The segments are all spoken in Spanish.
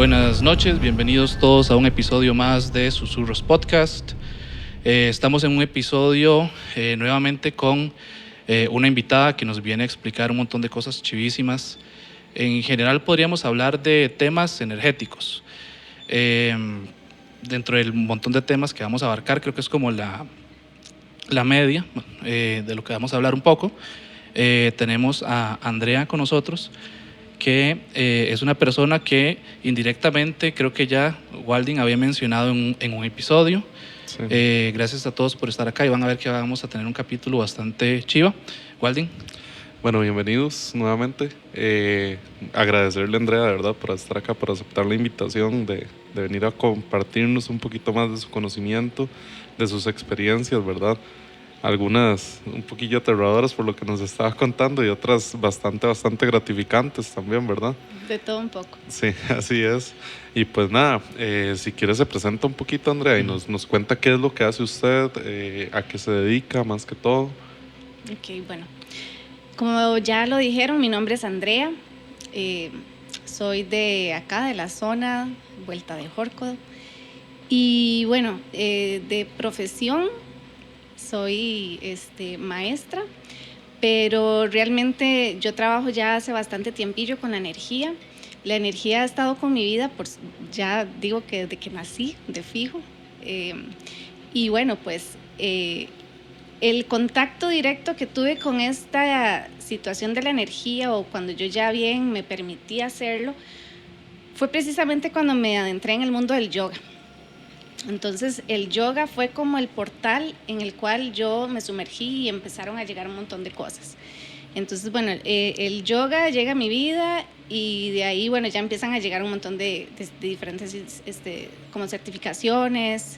Buenas noches, bienvenidos todos a un episodio más de Susurros Podcast. Estamos en un episodio nuevamente con una invitada que nos viene a explicar un montón de cosas chivísimas. En general podríamos hablar de temas energéticos. Dentro del montón de temas que vamos a abarcar, creo que es como la media de lo que vamos a hablar un poco. Tenemos a Andrea con nosotros, que es una persona que indirectamente creo que ya Walding había mencionado en un episodio. Sí. Gracias a todos por estar acá y van a ver que vamos a tener un capítulo bastante chiva. Walding. Bueno, bienvenidos nuevamente. Agradecerle a Andrea, de verdad, por estar acá, por aceptar la invitación de venir a compartirnos un poquito más de su conocimiento, de sus experiencias, ¿verdad? Algunas un poquillo aterradoras por lo que nos estaba contando y otras bastante gratificantes también, ¿verdad? De todo un poco. Sí, así es. Y pues nada, si quiere se presenta un poquito, Andrea, y nos cuenta qué es lo que hace usted, a qué se dedica más que todo. Ok, bueno. Como ya lo dijeron, mi nombre es Andrea. Soy de acá, de la zona, Vuelta de Jórcodo. Y bueno, de profesión soy maestra, pero realmente yo trabajo ya hace bastante tiempillo con la energía. La energía ha estado con mi vida, ya digo que desde que nací, de fijo. Y bueno, pues el contacto directo que tuve con esta situación de la energía, o cuando yo ya bien me permití hacerlo, fue precisamente cuando me adentré en el mundo del yoga. Entonces el yoga fue como el portal en el cual yo me sumergí y empezaron a llegar un montón de cosas. Entonces, bueno, el yoga llega a mi vida y de ahí, bueno, ya empiezan a llegar un montón de diferentes como certificaciones,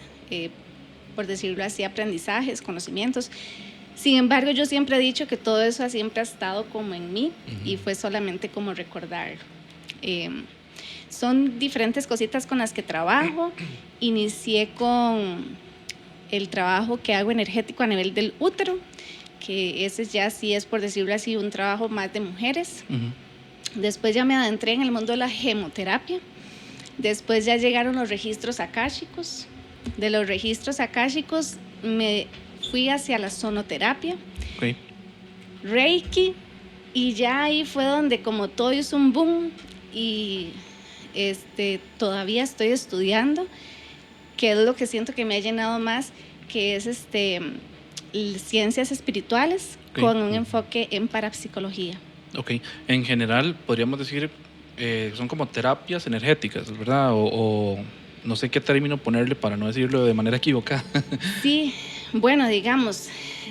por decirlo así, aprendizajes, conocimientos. Sin embargo, yo siempre he dicho que todo eso siempre ha estado como en mí. Uh-huh. Y fue solamente como recordarlo. Son diferentes cositas con las que trabajo. Inicié con el trabajo que hago energético a nivel del útero, que ese ya sí es, por decirlo así, un trabajo más de mujeres. Uh-huh. Después ya me adentré en el mundo de la gemoterapia. Después ya llegaron los registros akáshicos. De los registros akáshicos me fui hacia la sonoterapia, okay. Reiki, y ya ahí fue donde como todo hizo un boom y todavía estoy estudiando, que es lo que siento que me ha llenado más, que es ciencias espirituales, okay. Con un enfoque en parapsicología. Ok, en general podríamos decir son como terapias energéticas, ¿verdad? O no sé qué término ponerle para no decirlo de manera equivocada. Sí, bueno, digamos,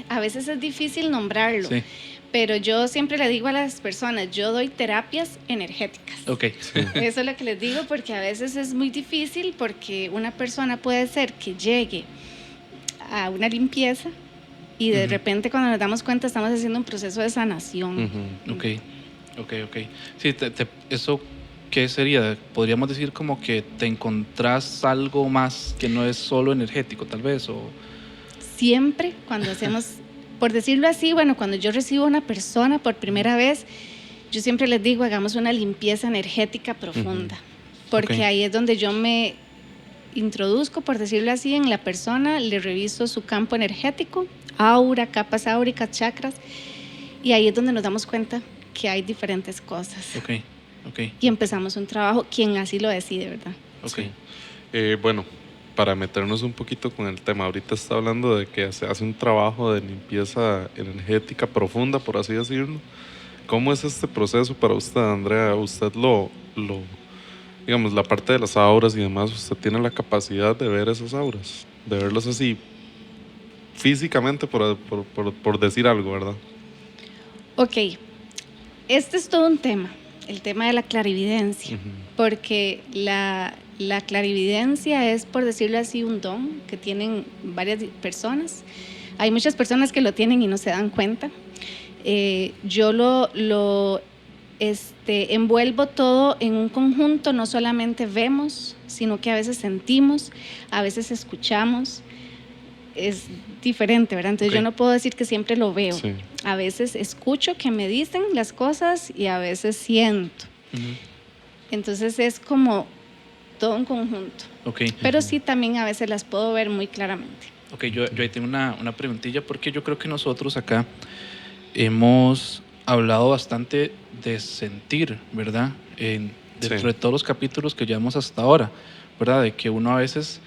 a veces es difícil nombrarlo. Sí. Pero yo siempre le digo a las personas, yo doy terapias energéticas. Okay. Sí. Eso es lo que les digo, porque a veces es muy difícil, porque una persona puede ser que llegue a una limpieza y de uh-huh. repente cuando nos damos cuenta estamos haciendo un proceso de sanación. Uh-huh. Ok. Sí, eso, ¿qué sería? Podríamos decir como que te encontrás algo más que no es solo energético, tal vez, o... Siempre cuando hacemos... Por decirlo así, bueno, cuando yo recibo a una persona por primera vez, yo siempre les digo, hagamos una limpieza energética profunda, uh-huh. Porque okay. Ahí es donde yo me introduzco, por decirlo así, en la persona, le reviso su campo energético, aura, capas áuricas, chakras, y ahí es donde nos damos cuenta que hay diferentes cosas. Okay. Y empezamos un trabajo, quien así lo decide, ¿verdad? Okay. Sí. Bueno, para meternos un poquito con el tema, ahorita está hablando de que se hace un trabajo de limpieza energética profunda, por así decirlo. ¿Cómo es este proceso para usted, Andrea? Usted digamos, la parte de las auras y demás, usted tiene la capacidad de ver esas auras, de verlas así físicamente, por decir algo, ¿verdad? Ok, este es todo un tema, el tema de la clarividencia, uh-huh. Porque la clarividencia es, por decirlo así, un don que tienen varias personas. Hay muchas personas que lo tienen y no se dan cuenta. Yo lo envuelvo todo en un conjunto, no solamente vemos, sino que a veces sentimos, a veces escuchamos. Es diferente, ¿verdad? Entonces okay. Yo no puedo decir que siempre lo veo. Sí. A veces escucho que me dicen las cosas y a veces siento. Uh-huh. Entonces es como todo un conjunto. Ok. Pero sí, también a veces las puedo ver muy claramente. Ok, yo ahí tengo una preguntilla porque yo creo que nosotros acá hemos hablado bastante de sentir, ¿verdad? Dentro Sí. de todos los capítulos que llevamos hasta ahora, ¿verdad? De que uno a veces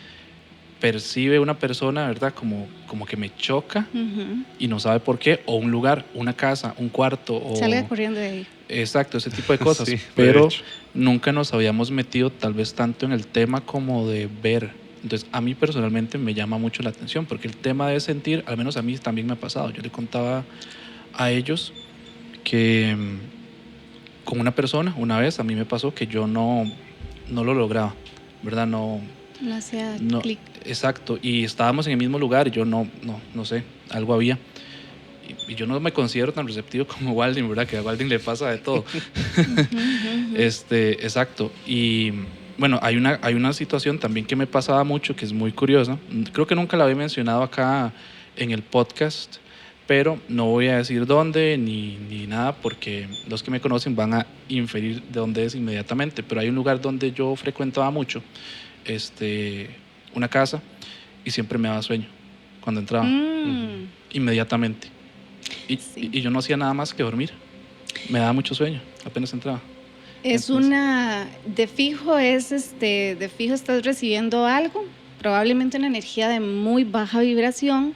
percibe una persona, ¿verdad? Como que me choca Ujú. y no sabe por qué, o un lugar, una casa, un cuarto, Salga o corriendo de ahí. exacto, ese tipo de cosas, Sí, de pero hecho. nunca nos habíamos metido tal vez tanto en el tema como de ver. Entonces, a mí personalmente me llama mucho la atención, porque el tema de sentir, al menos a mí también me ha pasado. Yo le contaba a ellos que con una persona, una vez, a mí me pasó que yo no lo lograba, ¿verdad? No hacía No, clic. exacto. Y estábamos en el mismo lugar y yo no sé, algo había. Y yo no me considero tan receptivo como Walding, ¿verdad? Que a Walding le pasa de todo. Ujú, ujú. Exacto. Y bueno, hay una situación también que me pasaba mucho, que es muy curiosa. Creo que nunca la había mencionado acá en el podcast, pero no voy a decir dónde ni nada, porque los que me conocen van a inferir de dónde es inmediatamente. Pero hay un lugar donde yo frecuentaba mucho, una casa, y siempre me daba sueño cuando entraba, Mm, inmediatamente. sí. Y yo no hacía nada más que dormir. Me daba mucho sueño apenas entraba. Es Entonces, de fijo de fijo estás recibiendo algo, probablemente una energía de muy baja vibración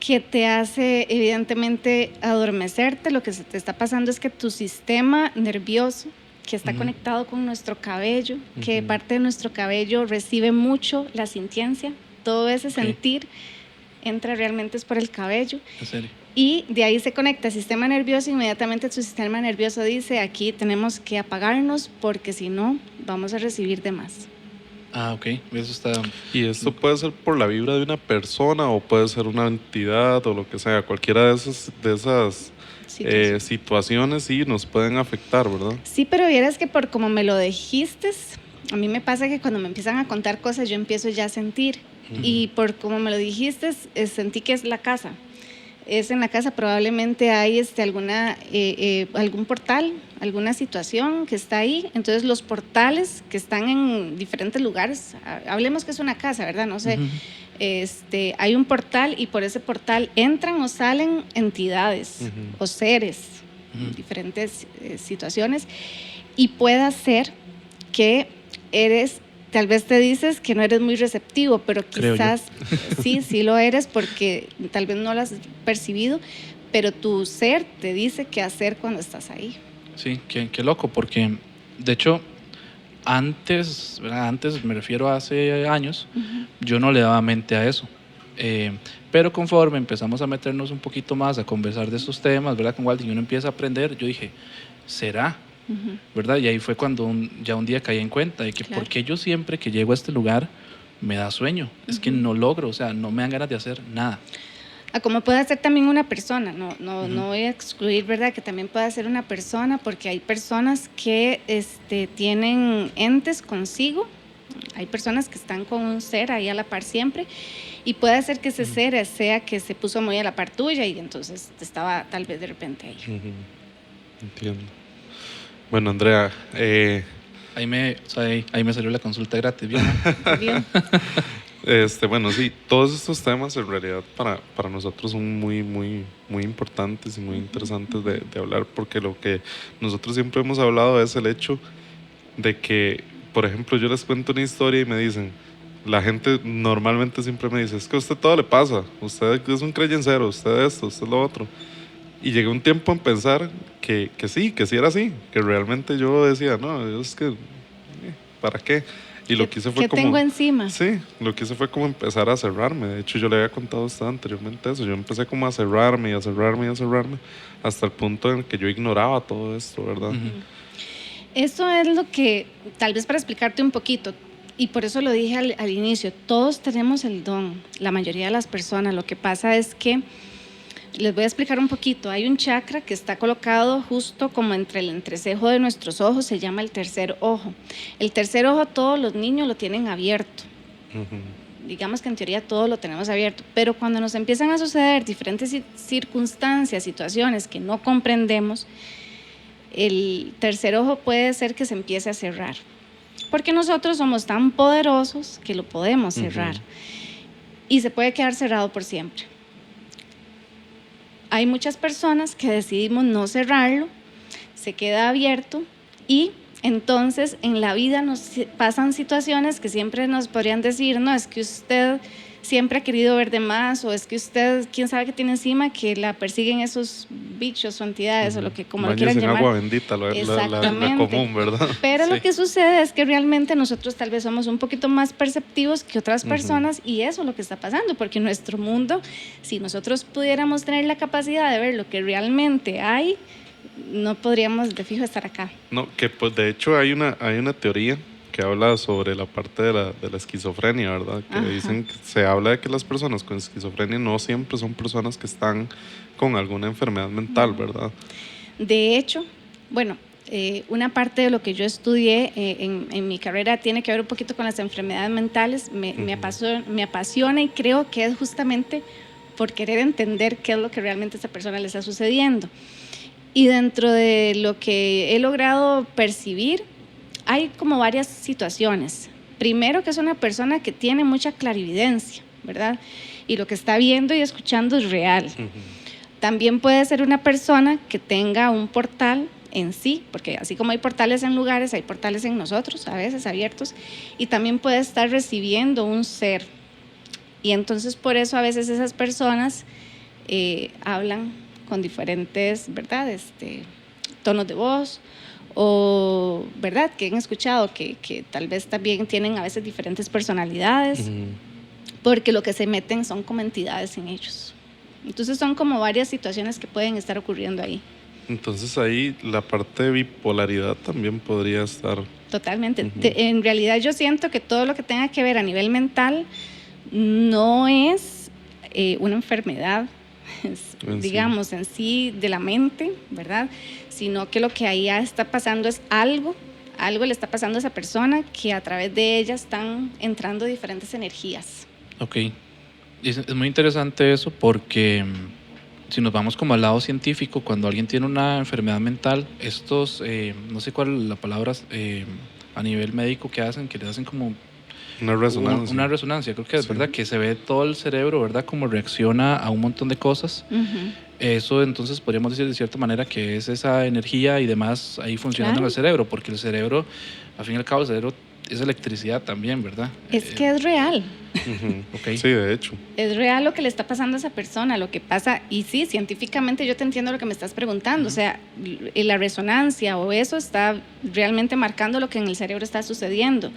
que te hace evidentemente adormecerte. Lo que se te está pasando es que tu sistema nervioso, que está Ujú. conectado con nuestro cabello, que Ujú. parte de nuestro cabello recibe mucho la sintiencia, todo ese Ok. sentir entra realmente es por el cabello. en serio. Y de ahí se conecta el sistema nervioso, inmediatamente tu sistema nervioso dice, aquí tenemos que apagarnos porque si no, vamos a recibir de más. Ah, ok. Eso está. Y esto puede ser por la vibra de una persona o puede ser una entidad o lo que sea. Cualquiera de esas Situación. situaciones sí nos pueden afectar, ¿verdad? Sí, pero vieras que por como me lo dijiste, a mí me pasa que cuando me empiezan a contar cosas yo empiezo ya a sentir. Y por como me lo dijiste, sentí que es la casa. Es en la casa, probablemente hay algún portal, alguna situación que está ahí. Entonces los portales que están en diferentes lugares, hablemos que es una casa, ¿verdad? No sé, Ujú. hay un portal y por ese portal entran o salen entidades Ujú. o seres, Ujú. diferentes situaciones, y puede ser que tal vez te dices que no eres muy receptivo, pero Creo yo. quizás sí lo eres porque tal vez no lo has percibido, pero tu ser te dice qué hacer cuando estás ahí. Sí, qué loco, porque de hecho, antes, ¿verdad? Antes me refiero a hace años, Ujú. yo no le daba mente a eso. Eh, pero conforme empezamos a meternos un poquito más, a conversar de estos temas, ¿verdad? Con Walter, y uno empieza a aprender, yo dije, ¿será? Ujú. ¿Verdad? Y ahí fue cuando ya un día caí en cuenta de que Claro. por qué yo siempre que llego a este lugar me da sueño. Es que no logro, o sea, no me dan ganas de hacer nada. Como puede ser también una persona, no Ujú. voy a excluir, ¿verdad? Que también puede ser una persona, porque hay personas que tienen entes consigo, hay personas que están con un ser ahí a la par siempre, y puede ser que ese ser sea que se puso muy a la par tuya y entonces estaba tal vez de repente ahí. Ujú. Entiendo. Bueno, Andrea, O sea, ahí me salió la consulta gratis, ¿bien? ¿Vio? bueno, sí, todos estos temas en realidad para nosotros son muy importantes y muy interesantes de hablar porque lo que nosotros siempre hemos hablado es el hecho de que, por ejemplo, yo les cuento una historia y me dicen, la gente normalmente siempre me dice, es que a usted todo le pasa, usted es un creyencero, usted esto, usted lo otro. Y llegué un tiempo en pensar que sí era así, que realmente yo decía, no, es que, ¿para qué? Y lo que hice fue ¿Qué tengo como, encima? sí, lo que hice fue como empezar a cerrarme. De hecho, yo le había contado a usted anteriormente eso. Yo empecé como a cerrarme y a cerrarme y a cerrarme hasta el punto en el que yo ignoraba todo esto, ¿verdad? Ujú. Eso es lo que, tal vez para explicarte un poquito, y por eso lo dije al inicio, todos tenemos el don, la mayoría de las personas. Lo que pasa es que, les voy a explicar un poquito, hay un chakra que está colocado justo como entre el entrecejo de nuestros ojos, se llama el tercer ojo. El tercer ojo todos los niños lo tienen abierto. Digamos que en teoría todo lo tenemos abierto, pero cuando nos empiezan a suceder diferentes circunstancias, situaciones que no comprendemos, el tercer ojo puede ser que se empiece a cerrar. porque nosotros somos tan poderosos que lo podemos cerrar. Y se puede quedar cerrado por siempre. Hay muchas personas que decidimos no cerrarlo, se queda abierto y entonces en la vida nos pasan situaciones que siempre nos podrían decir, no, es que usted siempre ha querido ver de más, o es que usted, quién sabe qué tiene encima, que la persiguen esos bichos o entidades, o lo que como lo quieran en llamar. agua bendita, la común, ¿verdad? Pero Sí. lo que sucede es que realmente nosotros tal vez somos un poquito más perceptivos que otras personas, y eso es lo que está pasando, porque nuestro mundo, si nosotros pudiéramos tener la capacidad de ver lo que realmente hay, no podríamos de fijo estar acá. No, que pues de hecho hay una teoría que habla sobre la parte de la esquizofrenia, ¿verdad? Que dicen que se habla de que las personas con esquizofrenia no siempre son personas que están con alguna enfermedad mental, ¿verdad? De hecho, bueno, una parte de lo que yo estudié en mi carrera tiene que ver un poquito con las enfermedades mentales. Me apasiona y creo que es justamente por querer entender qué es lo que realmente a esa persona le está sucediendo. Y dentro de lo que he logrado percibir, hay como varias situaciones. Primero, que es una persona que tiene mucha clarividencia, ¿verdad? Y lo que está viendo y escuchando es real. También puede ser una persona que tenga un portal en sí, porque así como hay portales en lugares, hay portales en nosotros, a veces abiertos, y también puede estar recibiendo un ser. Y entonces por eso a veces esas personas hablan con diferentes, ¿verdad? Tonos de voz, o, ¿verdad?, que han escuchado que tal vez también tienen a veces diferentes personalidades, porque lo que se meten son como entidades en ellos. Entonces son como varias situaciones que pueden estar ocurriendo ahí. Entonces ahí la parte de bipolaridad también podría estar. Totalmente. En realidad yo siento que todo lo que tenga que ver a nivel mental no es una enfermedad, digamos, en sí de la mente, ¿verdad? Sino que lo que ahí está pasando es algo le está pasando a esa persona, que a través de ella están entrando diferentes energías. Ok. Es muy interesante eso porque si nos vamos como al lado científico, cuando alguien tiene una enfermedad mental, estos, no sé cuál es la palabra a nivel médico que hacen, que le hacen como una resonancia. Una resonancia, creo que es verdad, que se ve todo el cerebro, ¿verdad? Como reacciona a un montón de cosas. Eso entonces podríamos decir de cierta manera que es esa energía y demás ahí funcionando en el cerebro, porque el cerebro, al fin y al cabo, el cerebro es electricidad también, ¿verdad? Es que es real. Okay. Sí, de hecho. Es real lo que le está pasando a esa persona, lo que pasa, y sí, científicamente yo te entiendo lo que me estás preguntando, o sea, la resonancia o eso está realmente marcando lo que en el cerebro está sucediendo,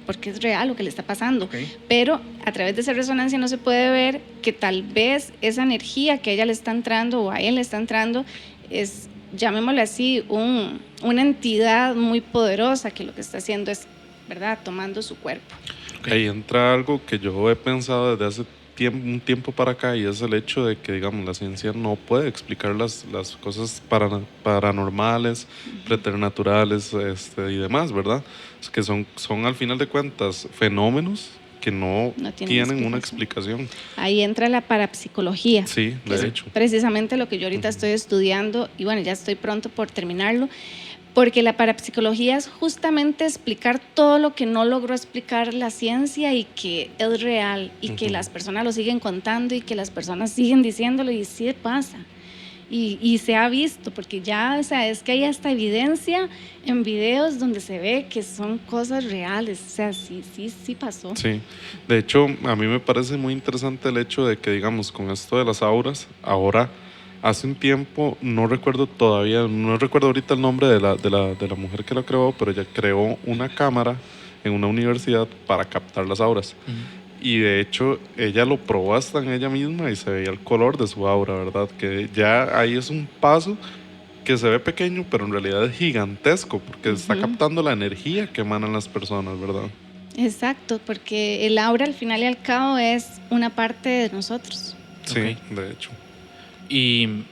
porque es real lo que le está pasando, pero a través de esa resonancia no se puede ver que tal vez esa energía que a ella le está entrando o a él le está entrando es, llamémosle así, una entidad muy poderosa que lo que está haciendo es, ¿verdad?, tomando su cuerpo. Ahí entra algo que yo he pensado desde hace un tiempo para acá, y es el hecho de que, digamos, la ciencia no puede explicar las cosas paranormales, preternaturales y demás, ¿verdad? Es que son al final de cuentas fenómenos que no tienen una explicación. Ahí entra la parapsicología. Sí, de hecho. Precisamente lo que yo ahorita estoy estudiando, y bueno, ya estoy pronto por terminarlo, porque la parapsicología es justamente explicar todo lo que no logró explicar la ciencia y que es real, y que las personas lo siguen contando y que las personas siguen diciéndolo, y sí pasa. Y se ha visto, porque ya, o sea, es que hay hasta evidencia en videos donde se ve que son cosas reales, o sea, sí pasó. Sí, de hecho, a mí me parece muy interesante el hecho de que, digamos, con esto de las auras, ahora, hace un tiempo, no recuerdo ahorita el nombre de la mujer que lo creó, pero ella creó una cámara en una universidad para captar las auras. Y de hecho, ella lo probó hasta en ella misma y se veía el color de su aura, ¿verdad? Que ya ahí es un paso que se ve pequeño, pero en realidad es gigantesco, porque está captando la energía que emanan las personas, ¿verdad? Exacto, porque el aura al final y al cabo es una parte de nosotros. Sí, de hecho. Y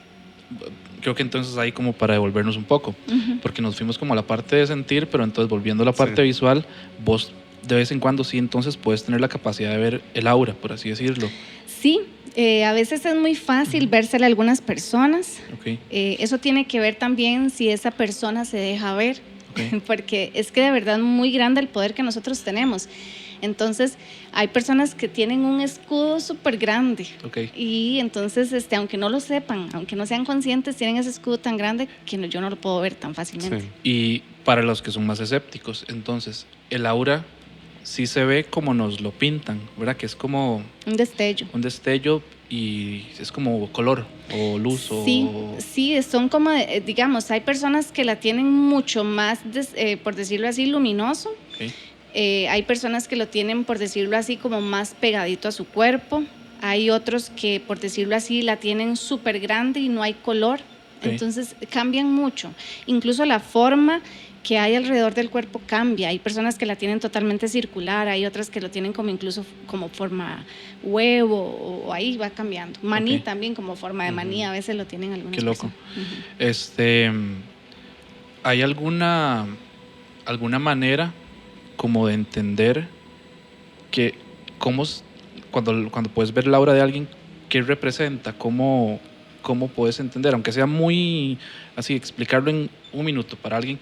creo que entonces ahí como para devolvernos un poco, porque nos fuimos como a la parte de sentir, pero entonces volviendo a la parte visual, vos de vez en cuando sí entonces puedes tener la capacidad de ver el aura, por así decirlo. Sí, a veces es muy fácil vérsela a algunas personas. Eso tiene que ver también si esa persona se deja ver Ok. porque es que de verdad es muy grande el poder que nosotros tenemos. Entonces, hay personas que tienen un escudo súper grande. Ok. Y entonces, aunque no lo sepan, aunque no sean conscientes, tienen ese escudo tan grande que yo no lo puedo ver tan fácilmente. Sí. Y para los que son más escépticos, entonces, el aura sí se ve como nos lo pintan, ¿verdad? Que es como Un destello. un destello y es como color o luz Sí, o... sí, son como, digamos, hay personas que la tienen mucho más, por decirlo así, luminoso. Ok. Hay personas que lo tienen, por decirlo así, como más pegadito a su cuerpo. Hay otros que, por decirlo así, la tienen súper grande y no hay color. Ok. Entonces cambian mucho. Incluso la forma que hay alrededor del cuerpo cambia. Hay personas que la tienen totalmente circular, hay otras que lo tienen como incluso como forma huevo, o ahí va cambiando. Maní Ok. también como forma de maní, a veces lo tienen algunas Qué loco. personas. Ujú. ¿Hay alguna manera como de entender que cómo, cuando puedes ver la obra de alguien, qué representa, cómo puedes entender, aunque sea muy así, explicarlo en un minuto para alguien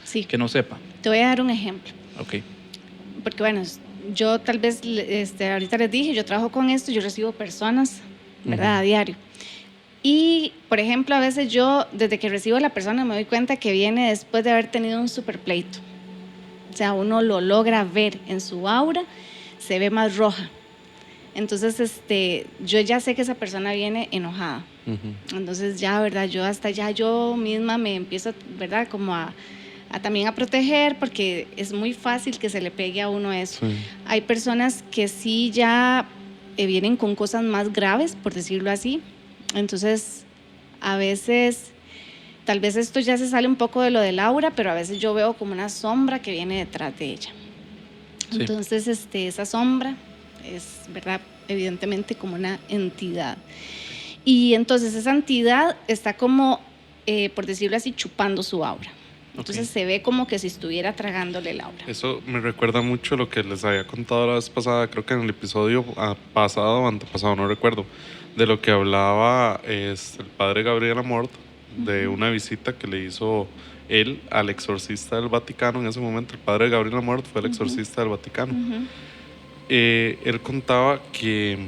Sí, que no sepa? te voy a dar un ejemplo. Ok. Porque bueno, yo tal vez, ahorita les dije, yo trabajo con esto, yo recibo personas, ¿verdad? A diario. Y, por ejemplo, a veces yo, desde que recibo a la persona, me doy cuenta que viene después de haber tenido un super pleito. O sea, uno lo logra ver en su aura, se ve más roja. Entonces, yo ya sé que esa persona viene enojada. Entonces ya, ¿verdad? Yo hasta ya yo misma me empiezo, ¿verdad? Como a también a proteger, porque es muy fácil que se le pegue a uno eso. Sí. Hay personas que sí ya vienen con cosas más graves, por decirlo así. Entonces, a veces, tal vez esto ya se sale un poco de lo del aura, pero a veces yo veo como una sombra que viene detrás de ella. Sí. Entonces, esa sombra es, ¿verdad? Evidentemente como una entidad. Y entonces esa entidad está como, por decirlo así, chupando su aura. Entonces se ve como que si estuviera tragándole el aura. Eso me recuerda mucho lo que les había contado la vez pasada, creo que en el episodio pasado o antepasado, no recuerdo, de lo que hablaba el padre Gabriel Amort, de una visita que le hizo él al exorcista del Vaticano. En ese momento el padre Gabriel Amort fue el exorcista del Vaticano. Él contaba que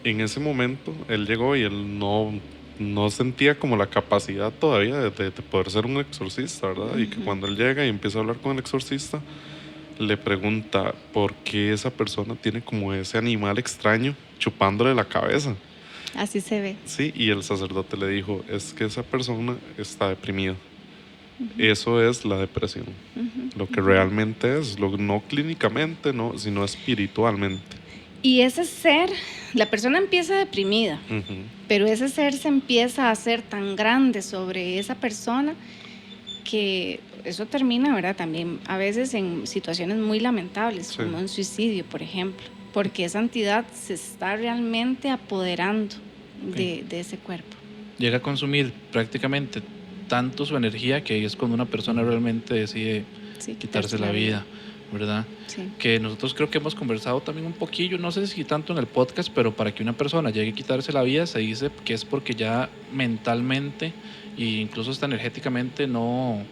en ese momento él llegó y él no sentía como la capacidad todavía de poder ser un exorcista, ¿verdad? Y que cuando él llega y empieza a hablar con el exorcista, le pregunta por qué esa persona tiene como ese animal extraño chupándole la cabeza. Así se ve. Sí, y el sacerdote le dijo, es que esa persona está deprimida. Eso es la depresión. Lo que realmente es, no clínicamente, no, sino espiritualmente. Y ese ser, la persona empieza deprimida, pero ese ser se empieza a hacer tan grande sobre esa persona que eso termina, ¿verdad? También a veces en situaciones muy lamentables, Sí. como un suicidio, por ejemplo, porque esa entidad se está realmente apoderando de ese cuerpo. Llega a consumir prácticamente tanto su energía que es cuando una persona realmente decide Sí, quitarse la vida, ¿verdad? Sí. Que nosotros creo que hemos conversado también un poquillo, no sé si tanto en el podcast, pero para que una persona llegue a quitarse la vida se dice que es porque ya mentalmente e incluso hasta energéticamente no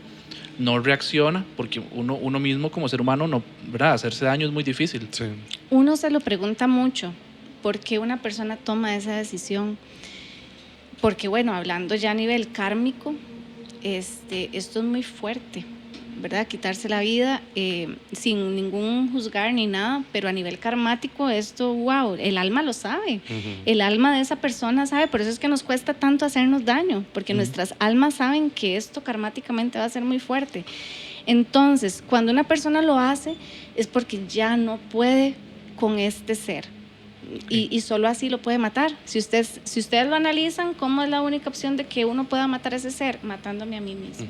reacciona, porque uno mismo como ser humano, no, ¿verdad? Hacerse daño es muy difícil. Sí. Uno se lo pregunta mucho, ¿por qué una persona toma esa decisión? Porque bueno, hablando ya a nivel kármico, esto es muy fuerte, ¿verdad? Quitarse la vida sin ningún juzgar ni nada, pero a nivel karmático esto, wow, el alma lo sabe. El alma de esa persona sabe, por eso es que nos cuesta tanto hacernos daño, porque nuestras almas saben que esto karmáticamente va a ser muy fuerte. Entonces, cuando una persona lo hace es porque ya no puede con este ser. Y solo así lo puede matar. Si ustedes lo analizan, ¿cómo es la única opción de que uno pueda matar a ese ser? Matándome a mí mismo.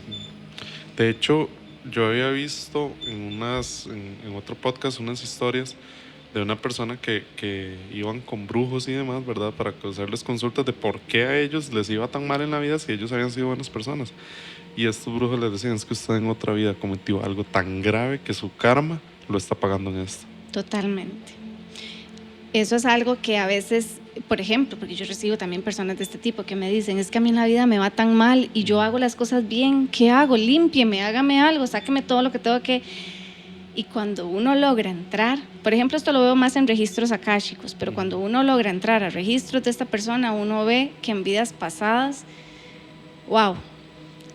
De hecho, yo había visto en otro podcast unas historias de una persona que iban con brujos y demás, ¿verdad? Para hacerles consultas de por qué a ellos les iba tan mal en la vida si ellos habían sido buenas personas. Y estos brujos les decían, es que usted en otra vida cometió algo tan grave que su karma lo está pagando en esto. Totalmente. Eso es algo que a veces por ejemplo, porque yo recibo también personas de este tipo que me dicen, es que a mí en la vida me va tan mal y yo hago las cosas bien, ¿qué hago? Límpieme, hágame algo, sáqueme todo lo que tengo que... Y cuando uno logra entrar, por ejemplo, esto lo veo más en registros akáshicos, pero cuando uno logra entrar a registros de esta persona, uno ve que en vidas pasadas, wow,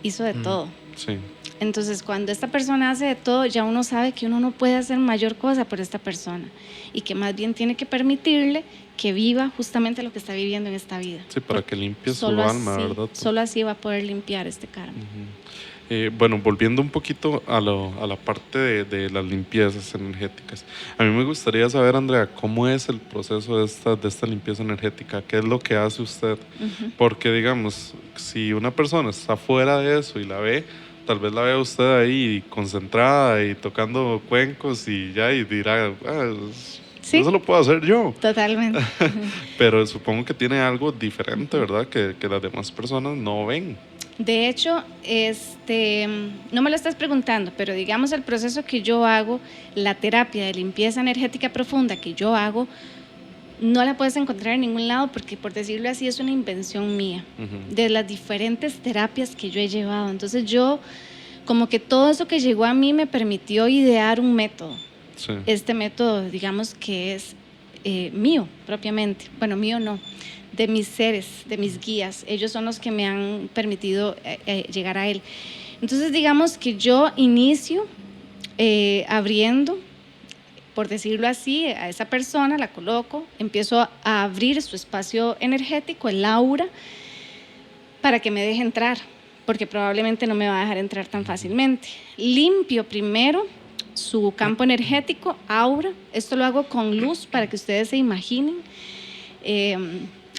hizo de todo. Sí. Entonces, cuando esta persona hace de todo, ya uno sabe que uno no puede hacer mayor cosa por esta persona y que más bien tiene que permitirle que viva justamente lo que está viviendo en esta vida. Sí, para que limpie su Solo alma, así, ¿verdad? solo así va a poder limpiar este karma. Bueno, volviendo un poquito a la parte de las limpiezas energéticas. A mí me gustaría saber, Andrea, ¿cómo es el proceso de esta limpieza energética? ¿Qué es lo que hace usted? Porque, digamos, si una persona está fuera de eso y la ve, tal vez la vea usted ahí concentrada y tocando cuencos y ya, y dirá, Sí. eso lo puedo hacer yo. Totalmente. Pero supongo que tiene algo diferente, ¿verdad? Que las demás personas no ven. De hecho, no me lo estás preguntando, pero digamos el proceso que yo hago, la terapia de limpieza energética profunda que yo hago, no la puedes encontrar en ningún lado porque, por decirlo así, es una invención mía, de las diferentes terapias que yo he llevado. Entonces yo, como que todo eso que llegó a mí me permitió idear un método. Sí. Este método, digamos que es mío propiamente, bueno, mío no, de mis seres, de mis guías. Ellos son los que me han permitido llegar a él. Entonces, digamos que yo inicio abriendo, por decirlo así, a esa persona, la coloco, empiezo a abrir su espacio energético, el aura, para que me deje entrar, porque probablemente no me va a dejar entrar tan fácilmente. Limpio primero su campo energético, aura. Esto lo hago con luz para que ustedes se imaginen.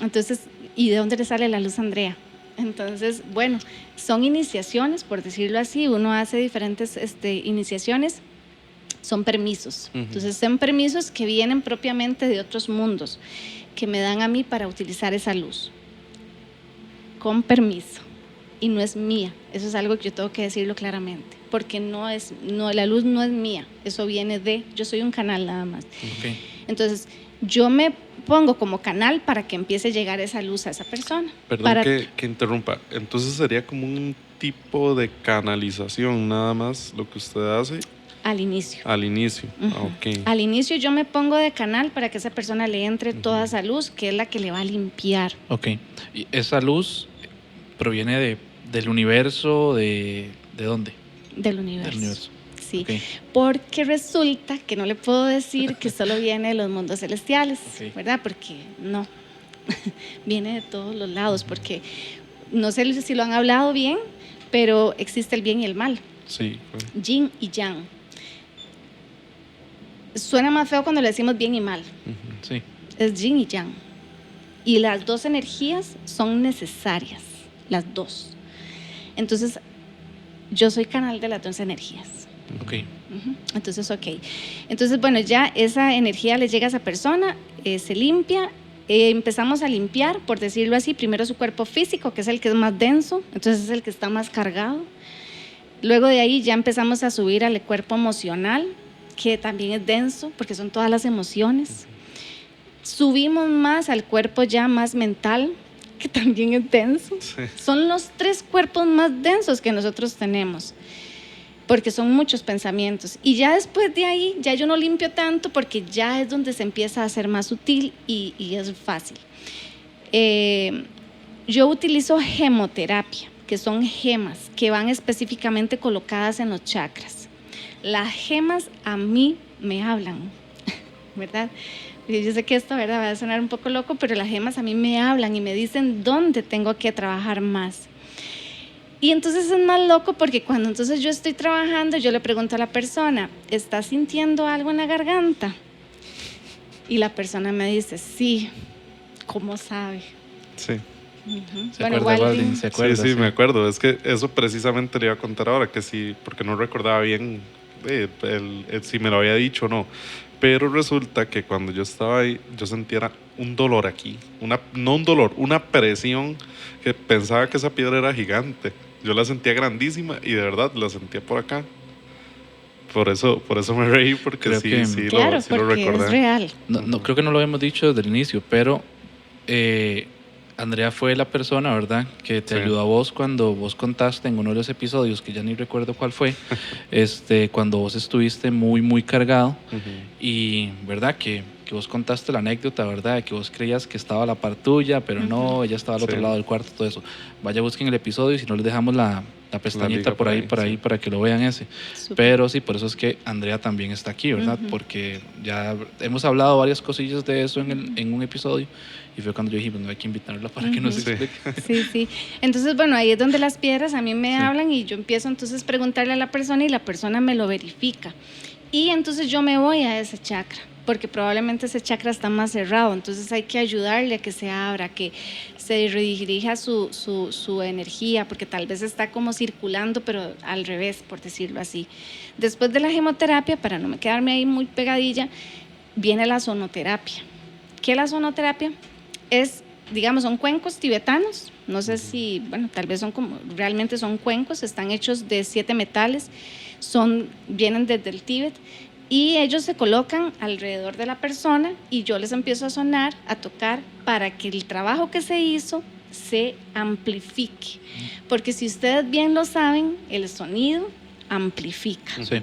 Entonces, ¿y de dónde le sale la luz a Andrea? Entonces, bueno, son iniciaciones, por decirlo así. Uno hace diferentes iniciaciones, son permisos. Entonces, son permisos que vienen propiamente de otros mundos, que me dan a mí para utilizar esa luz. Con permiso. Y no es mía. Eso es algo que yo tengo que decirlo claramente, porque la luz no es mía. Eso viene yo soy un canal nada más. Okay. Entonces, yo me pongo como canal para que empiece a llegar esa luz a esa persona. Perdón que interrumpa. Entonces sería como un tipo de canalización nada más lo que usted hace. Al inicio. Al inicio. Okay. Al inicio yo me pongo de canal para que esa persona le entre toda esa luz, que es la que le va a limpiar. Ok. ¿Y esa luz proviene del universo? ¿De dónde? Del universo. Del universo. Sí, Okay. porque resulta que no le puedo decir que solo viene de los mundos celestiales, Okay. ¿verdad? Porque no, viene de todos los lados, porque no sé si lo han hablado bien, pero existe el bien y el mal, Sí. yin y yang. Suena más feo cuando le decimos bien y mal, Sí. es yin y yang. Y las dos energías son necesarias, las dos. Entonces, yo soy canal de las dos energías. Ok. Entonces, ok. Entonces, bueno, ya esa energía le llega a esa persona, se limpia, empezamos a limpiar, por decirlo así, primero su cuerpo físico, que es el que es más denso, entonces es el que está más cargado. Luego de ahí ya empezamos a subir al cuerpo emocional, que también es denso, porque son todas las emociones. Subimos más al cuerpo ya más mental, que también es denso. Sí. Son los 3 cuerpos más densos que nosotros tenemos, porque son muchos pensamientos. Y ya después de ahí, ya yo no limpio tanto, porque ya es donde se empieza a hacer más sutil y es fácil. Yo utilizo gemoterapia, que son gemas que van específicamente colocadas en los chakras. Las gemas a mí me hablan, ¿verdad? Yo sé que esto, ¿verdad?, va a sonar un poco loco, pero las gemas a mí me hablan y me dicen dónde tengo que trabajar más. Y entonces es más loco porque cuando entonces yo estoy trabajando, yo le pregunto a la persona, ¿estás sintiendo algo en la garganta? Y la persona me dice, sí. ¿Cómo sabe? Sí. ¿Se acuerda, Walding? ¿Se acuerda? Sí, me acuerdo. Es que eso precisamente le iba a contar ahora, que sí, porque no recordaba bien si me lo había dicho o no. Pero resulta que cuando yo estaba ahí, yo sentía un dolor aquí. No un dolor, una presión que pensaba que esa piedra era gigante. Yo la sentía grandísima y de verdad la sentía por acá. Por eso me reí, porque Creo que, sí claro, lo porque recordé. es real. No, creo que no lo habíamos dicho desde el inicio, pero Andrea fue la persona, ¿verdad?, que te Sí. ayudó a vos cuando vos contaste en uno de los episodios, que ya ni recuerdo cuál fue, cuando vos estuviste muy, muy cargado y, ¿verdad?, que vos contaste la anécdota, ¿verdad?, de que vos creías que estaba a la par tuya, pero no, ella estaba al otro Sí. lado del cuarto, todo eso. Vaya, busquen el episodio y si no les dejamos la pestañita liga por ahí, sí. para que lo vean ese. Súper. Pero sí, por eso es que Andrea también está aquí, ¿verdad? Porque ya hemos hablado varias cosillas de eso en un episodio y fue cuando yo dije, bueno, hay que invitarla para que nos Sí. explique. Sí, sí. Entonces, bueno, ahí es donde las piedras a mí me hablan y yo empiezo entonces a preguntarle a la persona y la persona me lo verifica. Y entonces yo me voy a ese chakra, porque probablemente ese chakra está más cerrado, entonces hay que ayudarle a que se abra, que se redirija su energía, porque tal vez está como circulando, pero al revés, por decirlo así. Después de la gemoterapia, para no me quedarme ahí muy pegadilla, viene la sonoterapia. ¿Qué es la sonoterapia? Es, digamos, son cuencos tibetanos, no sé si, bueno, tal vez son como, realmente son cuencos, están hechos de 7 metales, vienen desde el Tíbet, y ellos se colocan alrededor de la persona y yo les empiezo a sonar, a tocar, para que el trabajo que se hizo se amplifique. Porque si ustedes bien lo saben, el sonido amplifica. Sí.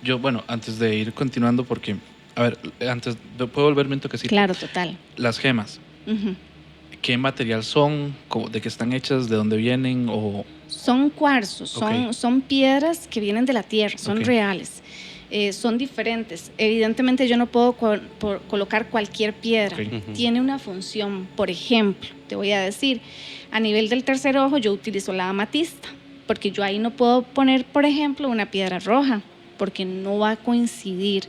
Yo, bueno, antes de ir continuando, porque, a ver, antes, ¿puedo volverme un toquecito? Claro, total. Las gemas, Ujú. ¿qué material son? ¿De qué están hechas? ¿De dónde vienen? O, Son cuarzos, Ok. son piedras que vienen de la tierra, son Ok. reales. Son diferentes. Evidentemente yo no puedo colocar cualquier piedra. Ok. Tiene una función. Por ejemplo, te voy a decir, a nivel del tercer ojo yo utilizo la amatista, porque yo ahí no puedo poner, por ejemplo, una piedra roja, porque no va a coincidir.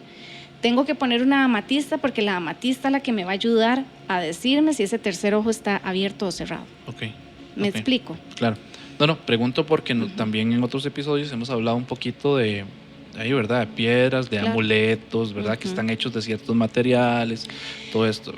Tengo que poner una amatista porque la amatista es la que me va a ayudar a decirme si ese tercer ojo está abierto o cerrado. ok. ¿Me Ok. explico? Claro. No, pregunto porque también en otros episodios hemos hablado un poquito de ahí, ¿verdad? De piedras, de Claro. amuletos, ¿verdad? Que están hechos de ciertos materiales, todo esto.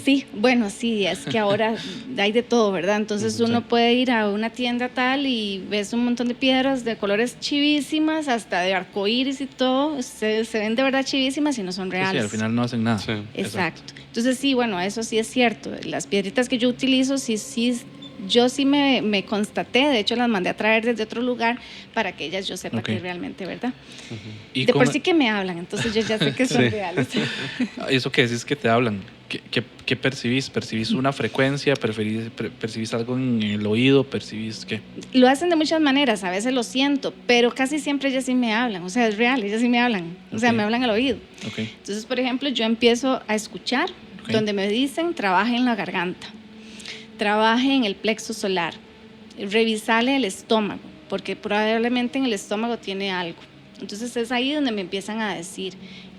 Sí, bueno, sí, es que ahora hay de todo, ¿verdad? Entonces Ujú, uno sí. puede ir a una tienda tal y ves un montón de piedras de colores chivísimas, hasta de arcoíris y todo, se ven de verdad chivísimas y no son Sí, reales. al final no hacen nada. Sí. Exacto. Entonces sí, bueno, eso sí es cierto. Las piedritas que yo utilizo, yo sí me constaté, de hecho las mandé a traer desde otro lugar para que ellas yo sepa Ok. que es realmente verdad. Y De por sí que me hablan, entonces yo ya sé que son Sí. reales. eso que decís que te hablan, ¿qué percibís? ¿Percibís una frecuencia? ¿Percibís algo en el oído? ¿Percibís qué? Lo hacen de muchas maneras, a veces lo siento, pero casi siempre ellas sí me hablan, o sea, es real, ellas sí me hablan, o sea, Ok. me hablan al oído. Ok. Entonces, por ejemplo, yo empiezo a escuchar Ok. donde me dicen, trabaje en la garganta, trabaje en el plexo solar, revisale el estómago, porque probablemente en el estómago tiene algo. Entonces es ahí donde me empiezan a decir.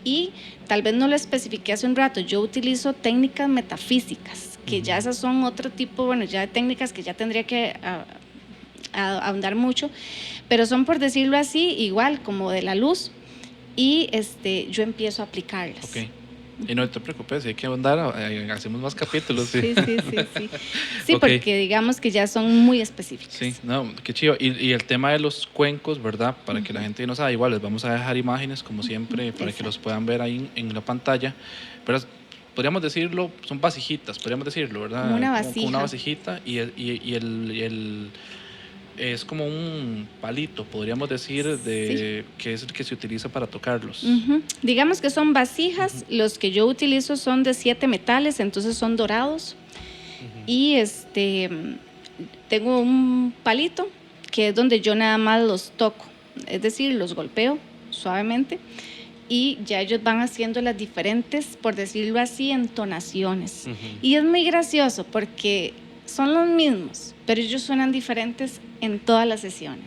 Y tal vez no lo especifiqué hace un rato, yo utilizo técnicas metafísicas, que ya esas son otro tipo, bueno, ya de técnicas que ya tendría que ahondar mucho, pero son, por decirlo así, igual como de la luz, y yo empiezo a aplicarlas. Ok. Y no te preocupes, hay que ahondar, hacemos más capítulos. Sí. Sí, Ok. porque digamos que ya son muy específicas. Sí, no, qué chido. Y el tema de los cuencos, ¿verdad? Para que la gente no sabe, igual les vamos a dejar imágenes, como siempre, para que los puedan ver ahí en la pantalla. Pero podríamos decirlo, son vasijitas, podríamos decirlo, ¿verdad? Como una Como una vasija. vasijita es como un palito, podríamos decir, que es el que se utiliza para tocarlos. Ujú. Digamos que son vasijas, los que yo utilizo son de 7 metales, entonces son dorados. Y tengo un palito que es donde yo nada más los toco, es decir, los golpeo suavemente y ya ellos van haciendo las diferentes, por decirlo así, entonaciones. Y es muy gracioso porque son los mismos, pero ellos suenan diferentes en todas las sesiones.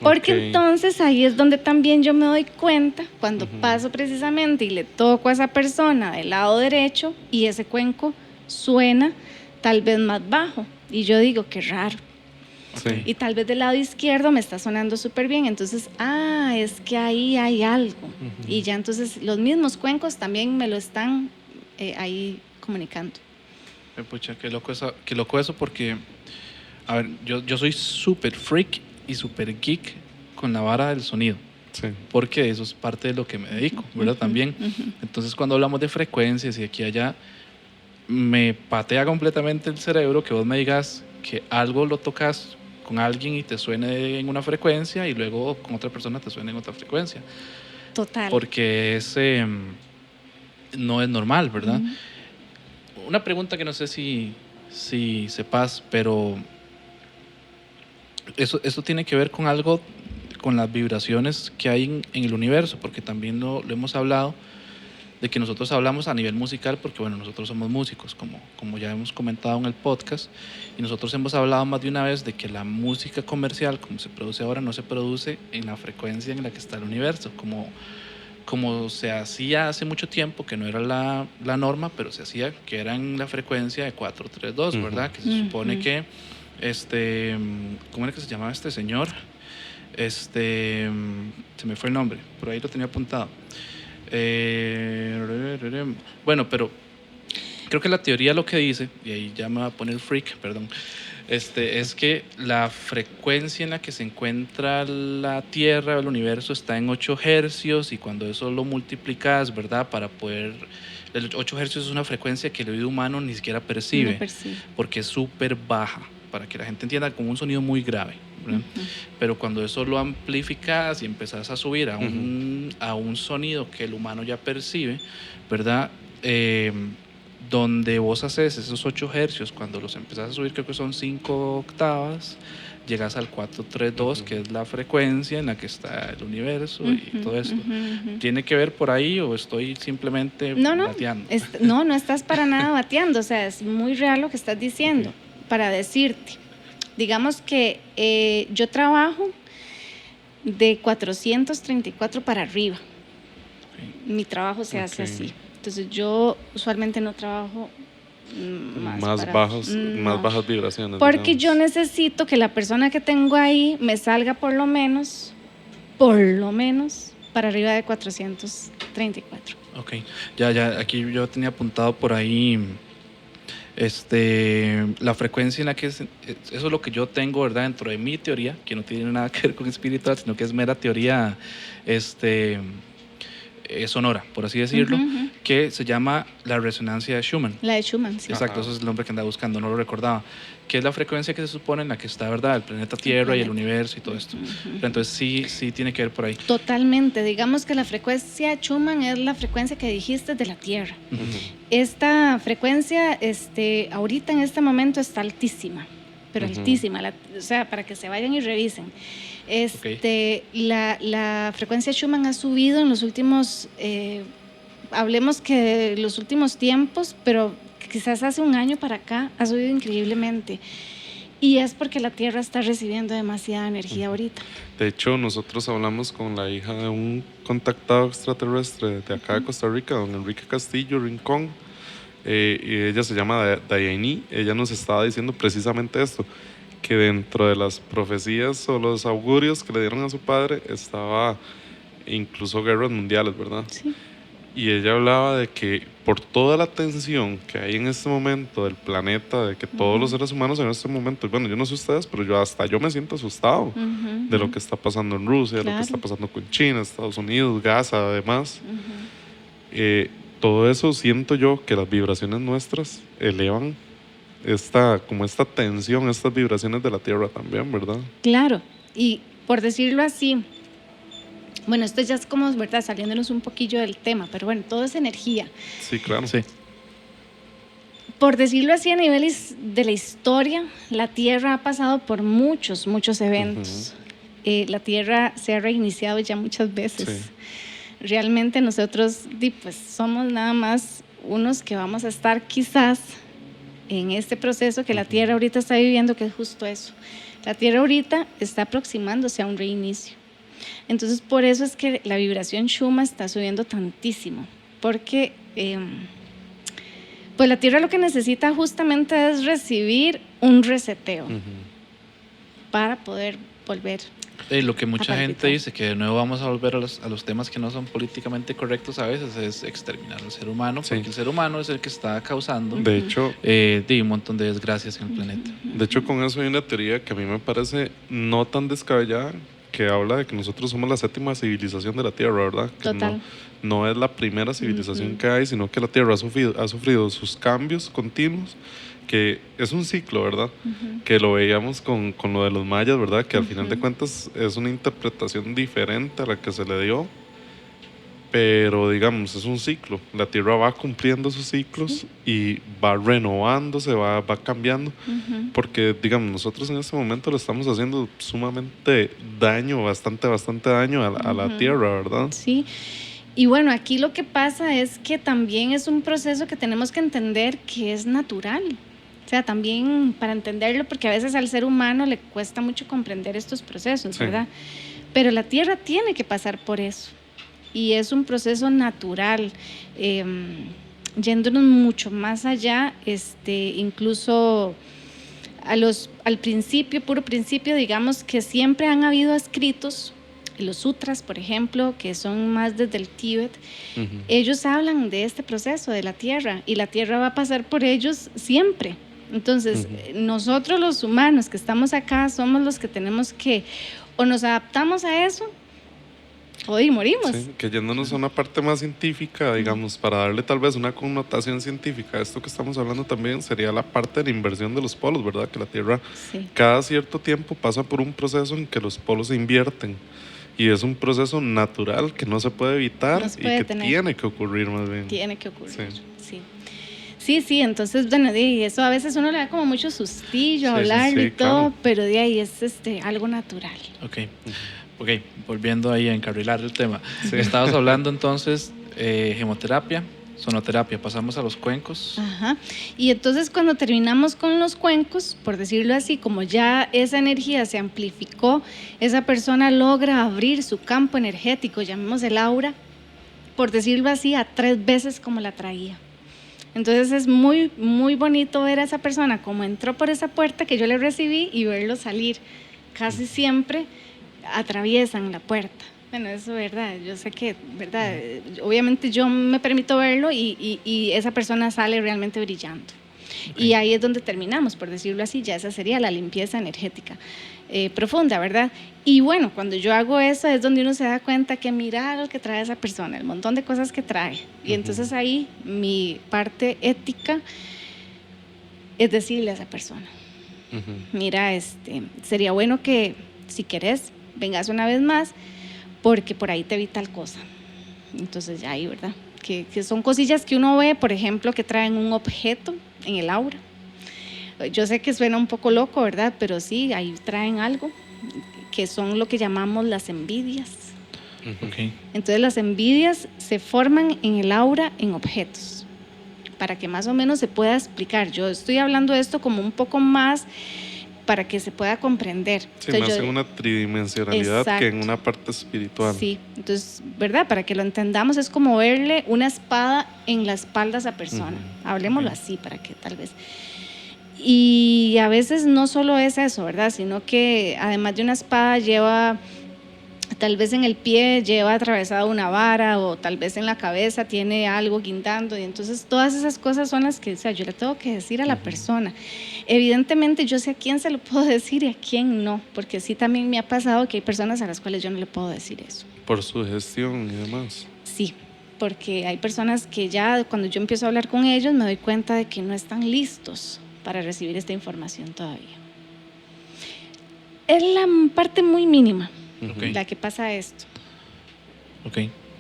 Porque Ok. entonces ahí es donde también yo me doy cuenta cuando paso precisamente y le toco a esa persona del lado derecho y ese cuenco suena tal vez más bajo y yo digo, qué raro. Sí. Y tal vez del lado izquierdo me está sonando súper bien, entonces, es que ahí hay algo. Y ya entonces los mismos cuencos también me lo están ahí comunicando. Pucha, qué loco eso porque, a ver, yo soy súper freak y súper geek con la vara del sonido. Sí. Porque eso es parte de lo que me dedico, ¿verdad? También. Entonces, cuando hablamos de frecuencias y aquí y allá, me patea completamente el cerebro que vos me digas que algo lo tocas con alguien y te suene en una frecuencia y luego con otra persona te suene en otra frecuencia. Total. Porque no es normal, ¿verdad? Ujú. Una pregunta que no sé si sepas, pero eso tiene que ver con algo, con las vibraciones que hay en el universo, porque también lo hemos hablado, de que nosotros hablamos a nivel musical, porque bueno, nosotros somos músicos, como ya hemos comentado en el podcast, y nosotros hemos hablado más de una vez de que la música comercial, como se produce ahora, no se produce en la frecuencia en la que está el universo, como se hacía hace mucho tiempo, que no era la norma, pero se hacía, que era en la frecuencia de 432, ¿verdad? Que se supone que, ¿cómo era que se llamaba este señor? Se me fue el nombre, por ahí lo tenía apuntado. Bueno, pero creo que la teoría lo que dice, y ahí ya me va a poner freak, perdón, es que la frecuencia en la que se encuentra la Tierra o el universo está en 8 hercios y cuando eso lo multiplicas, ¿verdad? Para poder... El 8 hercios es una frecuencia que el oído humano ni siquiera percibe, No percibe. porque es súper baja, para que la gente entienda, como un sonido muy grave, ¿verdad? Pero cuando eso lo amplificas y empezás a subir a un sonido que el humano ya percibe, ¿verdad? Donde vos haces esos 8 hercios, cuando los empezás a subir, creo que son 5 octavas, llegas al 432, que es la frecuencia en la que está el universo y todo esto. ¿Tiene que ver por ahí o estoy simplemente bateando? No estás para nada bateando, o sea, es muy real lo que estás diciendo. Okay. Para decirte, digamos que yo trabajo de 434 para arriba. Okay. Mi trabajo se hace así. Entonces yo usualmente no trabajo más bajas vibraciones. Porque digamos, yo necesito que la persona que tengo ahí me salga por lo menos para arriba de 434. Ok, ya, aquí yo tenía apuntado por ahí la frecuencia en la que eso es lo que yo tengo, ¿verdad? Dentro de mi teoría, que no tiene nada que ver con espiritual, sino que es mera teoría sonora, por así decirlo, que se llama la resonancia de Schumann. La de Schumann, sí. Exacto, eso es el nombre que andaba buscando, no lo recordaba. Que es la frecuencia que se supone en la que está, ¿verdad? El planeta Tierra y el universo y todo esto. Pero entonces sí tiene que ver por ahí. Totalmente. Digamos que la frecuencia Schumann es la frecuencia que dijiste de la Tierra. Esta frecuencia, ahorita en este momento está altísima, pero altísima. O sea, para que se vayan y revisen. La frecuencia Schumann ha subido en los últimos, hablemos que los últimos tiempos, pero quizás hace un año para acá ha subido increíblemente. Y es porque la Tierra está recibiendo demasiada energía ahorita. De hecho, nosotros hablamos con la hija de un contactado extraterrestre de acá de Costa Rica, don Enrique Castillo Rincón, y ella se llama Dayani. Ella nos estaba diciendo precisamente esto, que dentro de las profecías o los augurios que le dieron a su padre estaba incluso guerras mundiales, ¿verdad? Sí. Y ella hablaba de que por toda la tensión que hay en este momento del planeta, de que todos los seres humanos en este momento, bueno, yo no sé ustedes, pero yo me siento asustado de lo que está pasando en Rusia, de lo que está pasando con China, Estados Unidos, Gaza, además. Todo eso siento yo que las vibraciones nuestras elevan esta tensión, estas vibraciones de la Tierra también, ¿verdad? Claro, y por decirlo así, bueno, esto ya es como, ¿verdad?, saliéndonos un poquillo del tema, pero bueno, todo es energía. Sí, claro. Sí. Por decirlo así, a nivel de la historia, la Tierra ha pasado por muchos eventos. La Tierra se ha reiniciado ya muchas veces. Sí. Realmente nosotros pues, somos nada más unos que vamos a estar quizás en este proceso que la Tierra ahorita está viviendo, que es justo eso. La Tierra ahorita está aproximándose a un reinicio. Entonces, por eso es que la vibración Schumann está subiendo tantísimo, porque pues la Tierra lo que necesita justamente es recibir un reseteo para poder volver. Lo que mucha gente dice, que de nuevo vamos a volver a los temas que no son políticamente correctos a veces, es exterminar al ser humano, porque el ser humano es el que está causando de hecho, un montón de desgracias en el planeta. De hecho, con eso hay una teoría que a mí me parece no tan descabellada, que habla de que nosotros somos la séptima civilización de la Tierra, ¿verdad? Que Total. no es la primera civilización que hay, sino que la Tierra ha sufrido sus cambios continuos, que es un ciclo, ¿verdad? Que lo veíamos con lo de los mayas, ¿verdad? Que al final de cuentas es una interpretación diferente a la que se le dio, pero digamos, es un ciclo. La Tierra va cumpliendo sus ciclos y va renovándose, va cambiando, porque digamos, nosotros en este momento le estamos haciendo sumamente daño, bastante daño a la Tierra, ¿verdad? Sí. Y bueno, aquí lo que pasa es que también es un proceso que tenemos que entender que es natural. O sea, también para entenderlo, porque a veces al ser humano le cuesta mucho comprender estos procesos, Sí. ¿verdad? Pero la Tierra tiene que pasar por eso. Y es un proceso natural. Yéndonos mucho más allá, incluso al principio, puro principio, digamos que siempre han habido escritos, los sutras, por ejemplo, que son más desde el Tíbet, ellos hablan de este proceso de la Tierra y la Tierra va a pasar por ellos siempre. Entonces, nosotros los humanos que estamos acá somos los que tenemos que o nos adaptamos a eso o morimos. Sí, que yéndonos a una parte más científica, digamos, para darle tal vez una connotación científica a esto que estamos hablando también, sería la parte de la inversión de los polos, ¿verdad? Que la Tierra cada cierto tiempo pasa por un proceso en que los polos se invierten. Y es un proceso natural que no se puede evitar y que tiene que ocurrir más bien. Tiene que ocurrir, sí. Entonces, bueno, de eso a veces uno le da como mucho sustillo hablarle y todo, claro. Pero de ahí es algo natural. Ok, volviendo ahí a encarrilar el tema. Estabas hablando entonces gemoterapia, sonoterapia, pasamos a los cuencos. Ajá. Y entonces cuando terminamos con los cuencos, por decirlo así, como ya esa energía se amplificó, esa persona logra abrir su campo energético, llamémosle el aura, por decirlo así, a 3 veces como la traía. Entonces es muy, muy bonito ver a esa persona como entró por esa puerta que yo le recibí y verlo salir. Casi siempre atraviesan la puerta. Bueno, eso es verdad, yo sé que, verdad, obviamente yo me permito verlo y esa persona sale realmente brillando. Y ahí es donde terminamos, por decirlo así, ya esa sería la limpieza energética profunda, ¿verdad? Y bueno, cuando yo hago eso es donde uno se da cuenta que mira lo que trae esa persona, el montón de cosas que trae. Y entonces ahí mi parte ética es decirle a esa persona, mira, sería bueno que si querés vengas una vez más, porque por ahí te vi tal cosa. Entonces ya ahí, ¿verdad? Que son cosillas que uno ve, por ejemplo, que traen un objeto en el aura. Yo sé que suena un poco loco, ¿verdad? Pero sí, ahí traen algo, que son lo que llamamos las envidias. Entonces las envidias se forman en el aura en objetos, para que más o menos se pueda explicar. Yo estoy hablando de esto como un poco más para que se pueda comprender. Sí, entonces, más en una tridimensionalidad. Exacto. Que en una parte espiritual. Sí, entonces, ¿verdad? Para que lo entendamos es como verle una espada en la espalda a esa persona. Hablemoslo así para que tal vez... Y a veces no solo es eso, ¿verdad? Sino que además de una espada lleva, tal vez en el pie lleva atravesada una vara o tal vez en la cabeza tiene algo guindando y entonces todas esas cosas son las que, o sea, yo le tengo que decir a la persona. Evidentemente yo sé a quién se lo puedo decir y a quién no, porque sí también me ha pasado que hay personas a las cuales yo no le puedo decir eso. Por su gestión y demás. Sí, porque hay personas que ya cuando yo empiezo a hablar con ellos me doy cuenta de que no están listos para recibir esta información todavía. Es la parte muy mínima la que pasa esto.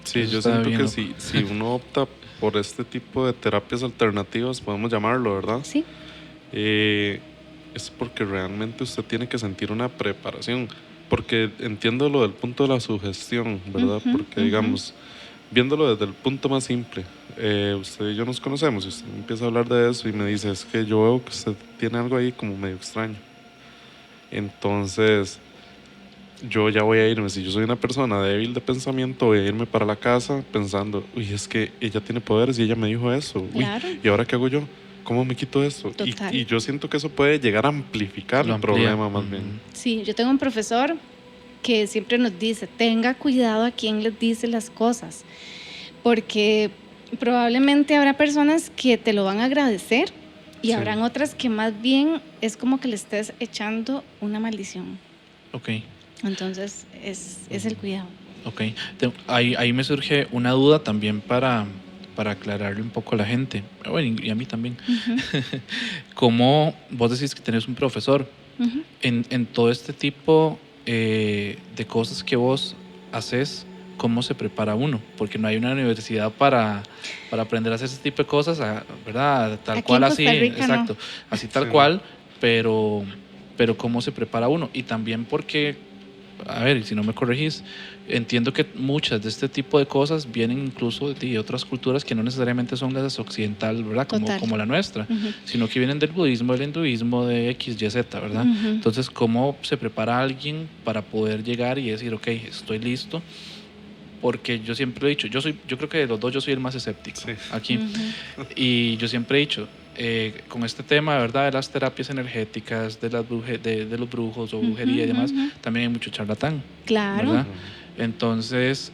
Sí, yo siento que si uno opta por este tipo de terapias alternativas, podemos llamarlo, ¿verdad? Sí. Es porque realmente usted tiene que sentir una preparación, porque entiendo lo del punto de la sugestión, ¿verdad? Porque digamos, viéndolo desde el punto más simple, usted y yo nos conocemos y usted empieza a hablar de eso y me dice, es que yo veo que usted tiene algo ahí como medio extraño. Entonces yo ya voy a irme, si yo soy una persona débil de pensamiento, voy a irme para la casa pensando, uy, es que ella tiene poderes y ella me dijo eso, claro. Uy, ¿y ahora qué hago yo? ¿Cómo me quito eso? Y yo siento que eso puede llegar a amplificar el problema más bien. Sí, yo tengo un profesor que siempre nos dice, tenga cuidado a quién les dice las cosas, porque probablemente habrá personas que te lo van a agradecer y habrán otras que más bien es como que le estés echando una maldición. Entonces, es el cuidado. Ok, ahí me surge una duda también para aclararle un poco a la gente, bueno, y a mí también. ¿Cómo vos decís que tenés un profesor? En todo este tipo de cosas que vos haces, ¿cómo se prepara uno? Porque no hay una universidad para aprender a hacer ese tipo de cosas, ¿verdad? Tal Aquí cual en así, Costa Rica no. exacto, así tal Sí, no. cual, pero ¿cómo se prepara uno? Y también porque, a ver, si no me corregís, entiendo que muchas de este tipo de cosas vienen incluso de otras culturas que no necesariamente son las occidental, ¿verdad? Total. Como la nuestra, Ujú. sino que vienen del budismo, del hinduismo, de X, Y, Z, ¿verdad? Ujú. Entonces, ¿cómo se prepara alguien para poder llegar y decir, ok, estoy listo? Porque yo siempre he dicho, yo creo que de los dos yo soy el más escéptico Sí. aquí. Ujú. Y yo siempre he dicho, con este tema, ¿verdad? De las terapias energéticas, de los brujos o brujería y demás, Ujú. también hay mucho charlatán, Claro. ¿verdad? Entonces,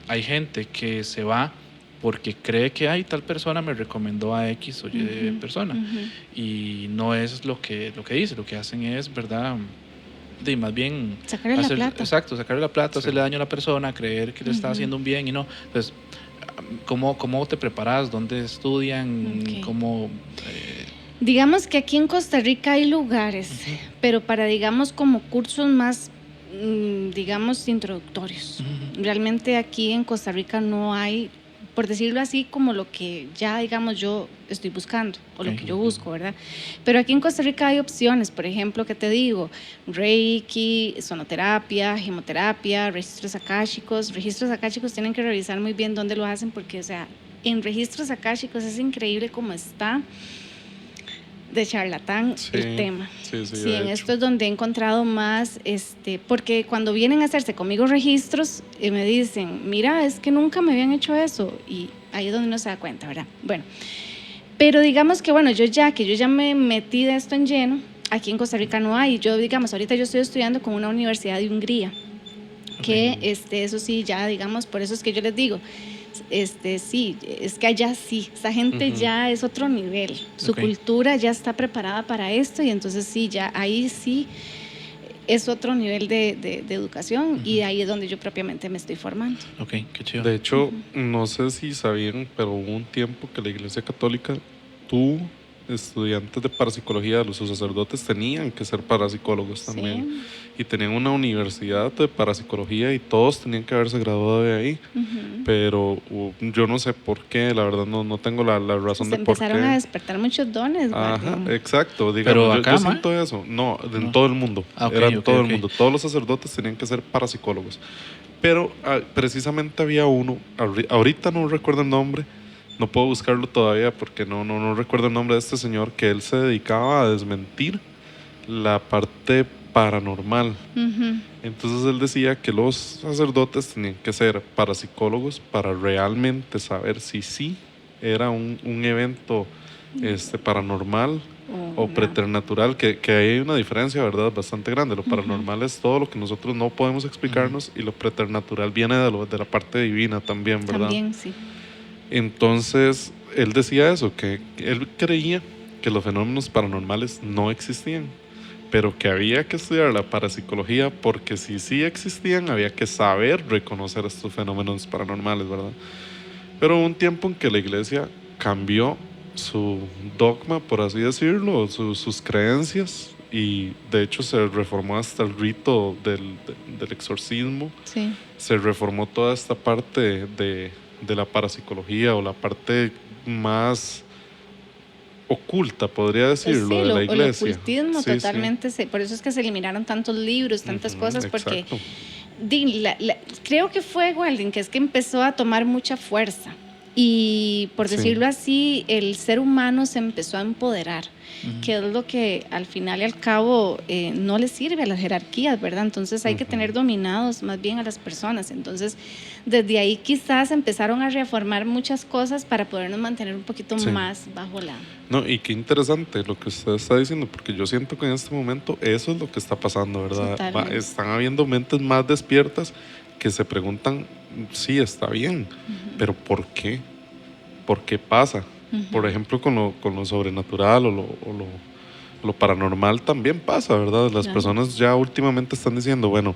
hay gente que se va porque cree que hay tal persona me recomendó a X o Y persona. Y no es lo que dice, lo que hacen es, ¿verdad? De más bien Sacarle la plata. exacto, sacarle la plata, Sí. hacerle daño a la persona, creer que le está haciendo un bien y no. Entonces, ¿cómo te preparas? ¿Dónde estudian? Ok. ¿Cómo? Digamos que aquí en Costa Rica hay lugares, pero para, digamos, como cursos más, digamos, introductorios. Realmente aquí en Costa Rica no hay, por decirlo así, como lo que ya, digamos, yo estoy buscando o lo Ok. que yo busco, ¿verdad? Pero aquí en Costa Rica hay opciones, por ejemplo, ¿qué te digo? Reiki, sonoterapia, gemoterapia, registros akáshicos. Registros akáshicos tienen que revisar muy bien dónde lo hacen porque, o sea, en registros akáshicos es increíble cómo está de charlatán el tema. Sí, en de esto hecho. es donde he encontrado más, porque cuando vienen a hacerse conmigo registros, me dicen, mira, es que nunca me habían hecho eso, y ahí es donde uno se da cuenta, ¿verdad? Bueno, pero digamos que, bueno, yo ya me metí de esto en lleno, aquí en Costa Rica no hay, yo, digamos, ahorita yo estoy estudiando con una universidad de Hungría, que eso sí, ya, digamos, por eso es que yo les digo, sí, es que allá sí, esa gente ya es otro nivel, su cultura ya está preparada para esto y entonces sí, ya ahí sí es otro nivel de educación y ahí es donde yo propiamente me estoy formando. Ok, qué chido. De hecho, no sé si sabían, pero hubo un tiempo que la Iglesia Católica tuvo estudiantes de parapsicología, los sacerdotes tenían que ser parapsicólogos también. Sí. Y tenían una universidad de parapsicología y todos tenían que haberse graduado de ahí. Pero yo no sé por qué, la verdad no tengo la razón Se de por qué. empezaron a despertar muchos dones. Ajá, Guardián. exacto. Pero Digamos, acá, yo ¿ma? siento eso. No, en No. todo el mundo. Ah, ok, Era en ok, todo ok. el mundo. Todos los sacerdotes tenían que ser parapsicólogos. Pero precisamente había uno, ahorita no recuerdo el nombre, no puedo buscarlo todavía porque no recuerdo el nombre de este señor, que él se dedicaba a desmentir la parte paranormal. Entonces él decía que los sacerdotes tenían que ser parapsicólogos para realmente saber si sí era un evento paranormal o preternatural, que ahí hay una diferencia, ¿verdad? Bastante grande. Lo paranormal es todo lo que nosotros no podemos explicarnos y lo preternatural viene de la parte divina también, ¿verdad? También, sí. Entonces, él decía eso, que él creía que los fenómenos paranormales no existían, pero que había que estudiar la parapsicología porque si sí existían, había que saber reconocer estos fenómenos paranormales, ¿verdad? Pero hubo un tiempo en que la iglesia cambió su dogma, por así decirlo, sus creencias, y de hecho se reformó hasta el rito del exorcismo. Sí. Se reformó toda esta parte de la parapsicología o la parte más oculta, podría decirlo, Sí, de la iglesia. el ocultismo Sí, totalmente, por eso es que se eliminaron tantos libros, tantas cosas, porque exacto. creo que fue Walden, que es que empezó a tomar mucha fuerza y por Sí. decirlo así, el ser humano se empezó a empoderar, que es lo que al final y al cabo no le sirve a las jerarquías, ¿verdad? Entonces hay que tener dominados más bien a las personas. Entonces desde ahí quizás empezaron a reformar muchas cosas para podernos mantener un poquito Sí. más bajo la... No, y qué interesante lo que usted está diciendo, porque yo siento que en este momento eso es lo que está pasando, ¿verdad? Totalmente. Están habiendo mentes más despiertas que se preguntan, sí, está bien, pero ¿por qué? ¿Por qué pasa? Por ejemplo, con lo sobrenatural o lo paranormal también pasa, ¿verdad? Las Claro. personas ya últimamente están diciendo, bueno,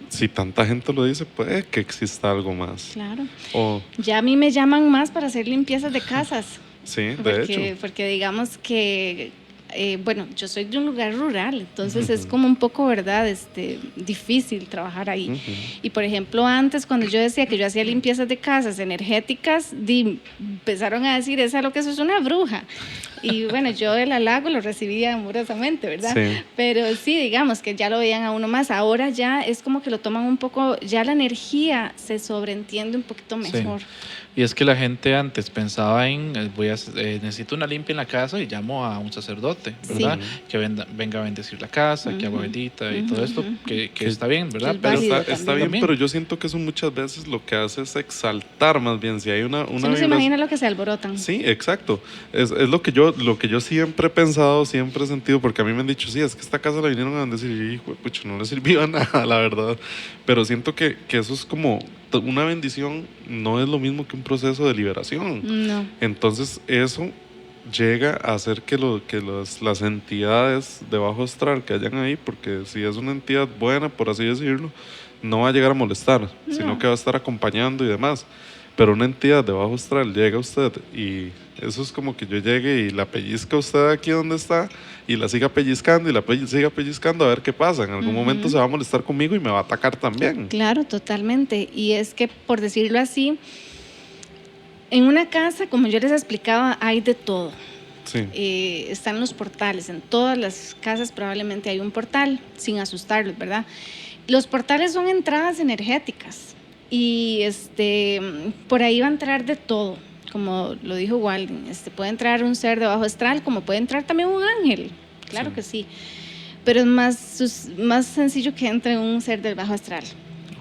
si tanta gente lo dice, puede que exista algo más. Claro. O, Ya a mí me llaman más para hacer limpiezas de casas. sí, de hecho. Porque digamos que, bueno, yo soy de un lugar rural, entonces es como un poco, ¿verdad? Difícil trabajar ahí. Ujú. Y por ejemplo, antes cuando yo decía que yo hacía limpiezas de casas energéticas, empezaron a decir, esa lo que eso es una bruja. Y bueno, yo el halago lo recibía amorosamente, ¿verdad? Sí. Pero sí, digamos que ya lo veían a uno más. Ahora ya es como que lo toman un poco, ya la energía se sobreentiende un poquito Sí. mejor. Y es que la gente antes pensaba en, necesito una limpia en la casa y llamo a un sacerdote, ¿verdad? Sí. Que venga a bendecir la casa, que agua bendita y todo esto, que está bien, ¿verdad? Que es Pero válido Está también. bien, pero yo siento que eso muchas veces lo que hace es exaltar más bien. Si hay una Si no se vibración- imagina lo que se alborotan. Sí, exacto. Es lo que yo siempre he pensado, siempre he sentido, porque a mí me han dicho, sí, es que esta casa la vinieron a bendecir y hijo de pucha, no le sirvió a nada, la verdad. Pero siento que eso es como una bendición, no es lo mismo que un proceso de liberación. No. Entonces eso llega a hacer que las entidades de bajo astral que hayan ahí, porque si es una entidad buena, por así decirlo, no va a llegar a molestar, sino No. que va a estar acompañando y demás. Pero una entidad de bajo astral llega a usted y eso es como que yo llegue y la pellizca a usted aquí donde está y la siga pellizcando y siga pellizcando a ver qué pasa. En algún momento se va a molestar conmigo y me va a atacar también. Claro, totalmente. Y es que, por decirlo así, en una casa, como yo les explicaba, hay de todo. Sí. Están los portales. En todas las casas probablemente hay un portal, sin asustarlos, ¿verdad? Los portales son entradas energéticas y por ahí va a entrar de todo, como lo dijo Walden. Puede entrar un ser de bajo astral, como puede entrar también un ángel, claro Sí. que sí. Pero es más sencillo que entre un ser del bajo astral,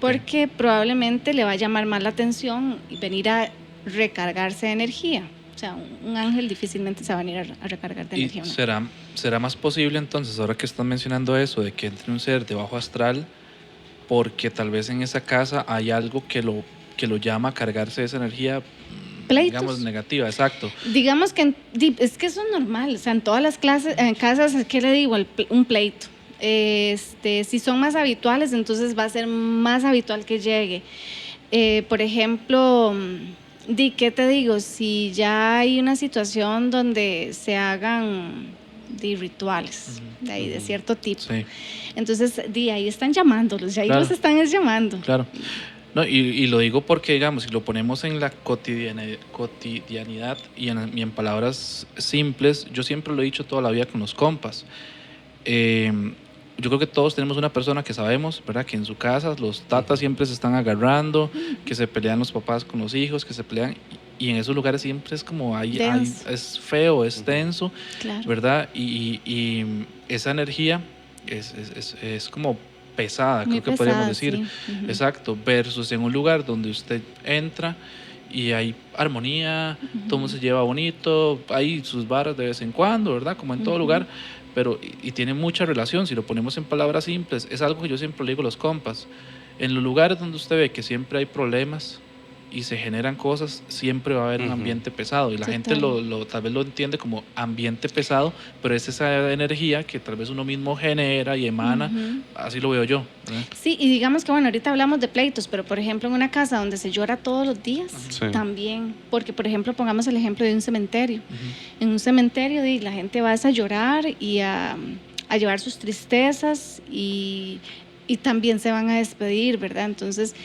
porque probablemente le va a llamar más la atención y venir a recargarse de energía. O sea, un ángel difícilmente se va a venir a recargar de ¿Y energía. ¿No? será más posible entonces, ahora que están mencionando eso, de que entre un ser de bajo astral, porque tal vez en esa casa hay algo que lo llama a cargarse de esa energía, Pleitos. digamos, negativa, exacto. Digamos que es que eso es normal, o sea, en todas las casas, ¿qué le digo? Un pleito. Si son más habituales, entonces va a ser más habitual que llegue. Por ejemplo, ¿qué te digo? Si ya hay una situación donde se hagan rituales de ahí, de cierto tipo, Sí, entonces ahí están llamándolos, ya ahí Claro. los están llamando. claro. No, y lo digo porque, digamos, si lo ponemos en la cotidianidad y en palabras simples, yo siempre lo he dicho toda la vida con los compas. Yo creo que todos tenemos una persona que sabemos, ¿verdad? Que en su casa los tatas siempre se están agarrando, que se pelean los papás con los hijos, que se pelean, y en esos lugares siempre es como, Denso. es feo, es tenso, Claro. ¿verdad? Y esa energía es como pesada, Muy creo que podríamos pesada, decir. sí. Ujú. Exacto, versus en un lugar donde usted entra y hay armonía, todo el mundo se lleva bonito, hay sus varas de vez en cuando, ¿verdad? Como en todo lugar, pero y tiene mucha relación, si lo ponemos en palabras simples, es algo que yo siempre le digo a los compas. En los lugares donde usted ve que siempre hay problemas y se generan cosas, siempre va a haber un ambiente pesado. Y la gente tal vez lo entiende como ambiente pesado, pero es esa energía que tal vez uno mismo genera y emana. Así lo veo yo, ¿verdad? Sí, y digamos que bueno, ahorita hablamos de pleitos, pero por ejemplo en una casa donde se llora todos los días, Sí. también, porque por ejemplo pongamos el ejemplo de un cementerio. En un cementerio la gente va a llorar y a llevar sus tristezas y también se van a despedir, ¿verdad? Entonces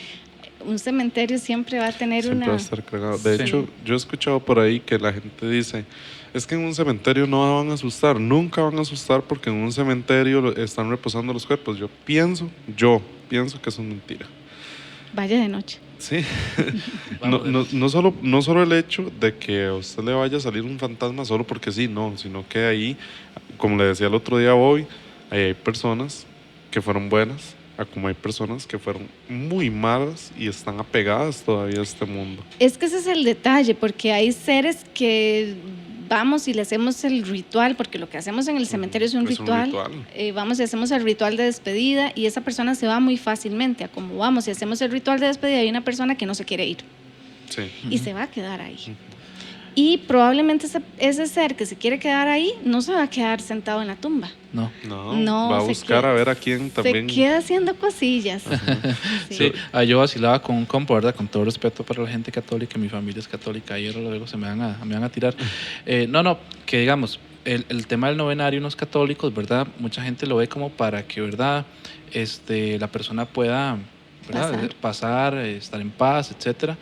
un cementerio siempre va a tener Siempre va a estar cargado. De Sí. hecho, yo he escuchado por ahí que la gente dice, es que en un cementerio no van a asustar, nunca van a asustar porque en un cementerio están reposando los cuerpos. Yo pienso que eso es mentira. Vaya de noche. Sí. Vamos, No solo el hecho de que a usted le vaya a salir un fantasma solo porque sí, no, sino que ahí, como le decía el otro día hoy, ahí hay personas que fueron buenas, como hay personas que fueron muy malas y están apegadas todavía a este mundo. Es que ese es el detalle, porque hay seres que vamos y le hacemos el ritual, porque lo que hacemos en el cementerio es un ritual. Vamos y hacemos el ritual de despedida y esa persona se va muy fácilmente. A como vamos y hacemos el ritual de despedida, hay una persona que no se quiere ir Sí. y se va a quedar ahí. Y probablemente ese ser que se quiere quedar ahí no se va a quedar sentado en la tumba. No. No, va a buscar a ver a quién también. Se queda haciendo cosillas. Sí, yo vacilaba con un compa, ¿verdad? Con todo respeto para la gente católica, mi familia es católica, y ahora luego me van a tirar. No, que digamos, el tema del novenario en los católicos, ¿verdad? Mucha gente lo ve como para que, ¿verdad? La persona pueda, ¿verdad? Pasar, estar en paz, etcétera.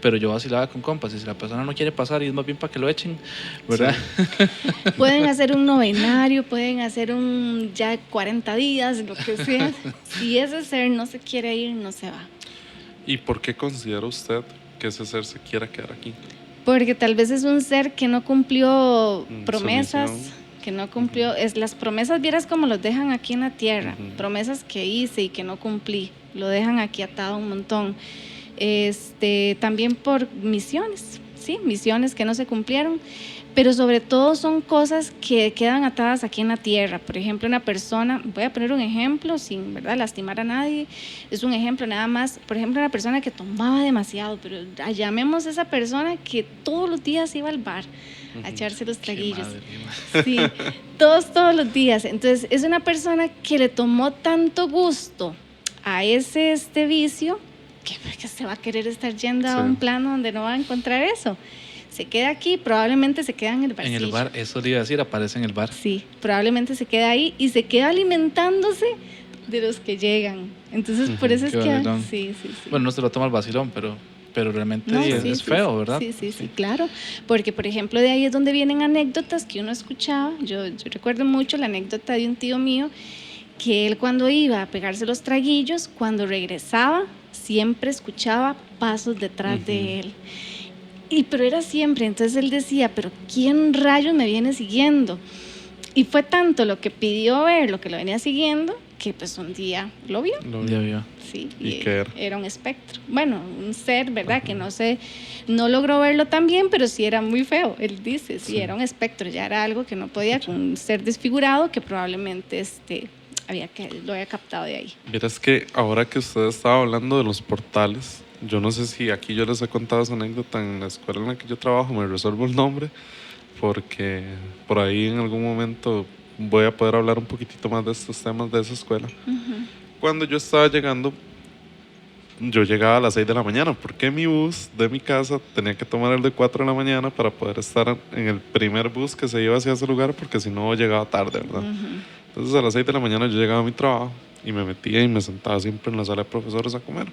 Pero yo vacilaba con compas, y si la persona no quiere pasar, y es más bien para que lo echen, ¿verdad? Sí. Pueden hacer un novenario, pueden hacer ya 40 días, lo que sea. Si ese ser no se quiere ir, no se va. ¿Y por qué considera usted que ese ser se quiera quedar aquí? Porque tal vez es un ser que no cumplió promesas, que no cumplió, las promesas, vieras como los dejan aquí en la tierra, promesas que hice y que no cumplí, lo dejan aquí atado un montón. También por misiones, ¿sí? Misiones que no se cumplieron, pero sobre todo son cosas que quedan atadas aquí en la tierra. Por ejemplo, una persona, voy a poner un ejemplo sin, ¿verdad?, lastimar a nadie, es un ejemplo nada más. Por ejemplo, una persona que tomaba demasiado, pero llamemos a esa persona que todos los días iba al bar a echarse los traguillos. Sí, todos los días. Entonces es una persona que le tomó tanto gusto a ese vicio que se va a querer estar yendo a un plano donde no va a encontrar eso. Se queda aquí, probablemente se queda en el barcillo. En el bar, eso le iba a decir, aparece en el bar. Sí, probablemente se queda ahí y se queda alimentándose de los que llegan. Entonces, por eso es que... Sí. Bueno, no se lo toma el vacilón, pero realmente es feo, ¿verdad? Sí, claro. Porque, por ejemplo, de ahí es donde vienen anécdotas que uno escuchaba. Yo recuerdo mucho la anécdota de un tío mío, que él cuando iba a pegarse los traguillos, cuando regresaba, siempre escuchaba pasos detrás de él. Pero era siempre, entonces él decía, pero ¿quién rayos me viene siguiendo? Y fue tanto lo que pidió ver, lo que lo venía siguiendo, que pues un día lo vio. Sí, ¿Y qué era? Era un espectro. Bueno, un ser, ¿verdad? Que no logró verlo tan bien, pero sí era muy feo. Él dice, sí, era un espectro, ya era algo que no podía, un ser desfigurado que probablemente lo había captado de ahí. Verás que ahora que usted estaba hablando de los portales, yo no sé si aquí yo les he contado esa anécdota en la escuela en la que yo trabajo, me resuelvo el nombre, porque por ahí en algún momento voy a poder hablar un poquitito más de estos temas de esa escuela. Cuando yo estaba llegando, yo llegaba a las 6 de la mañana, porque mi bus de mi casa tenía que tomar el de 4 de la mañana para poder estar en el primer bus que se iba hacia ese lugar, porque si no llegaba tarde, ¿verdad? Entonces a las 6 de la mañana yo llegaba a mi trabajo y me metía y me sentaba siempre en la sala de profesores a comer.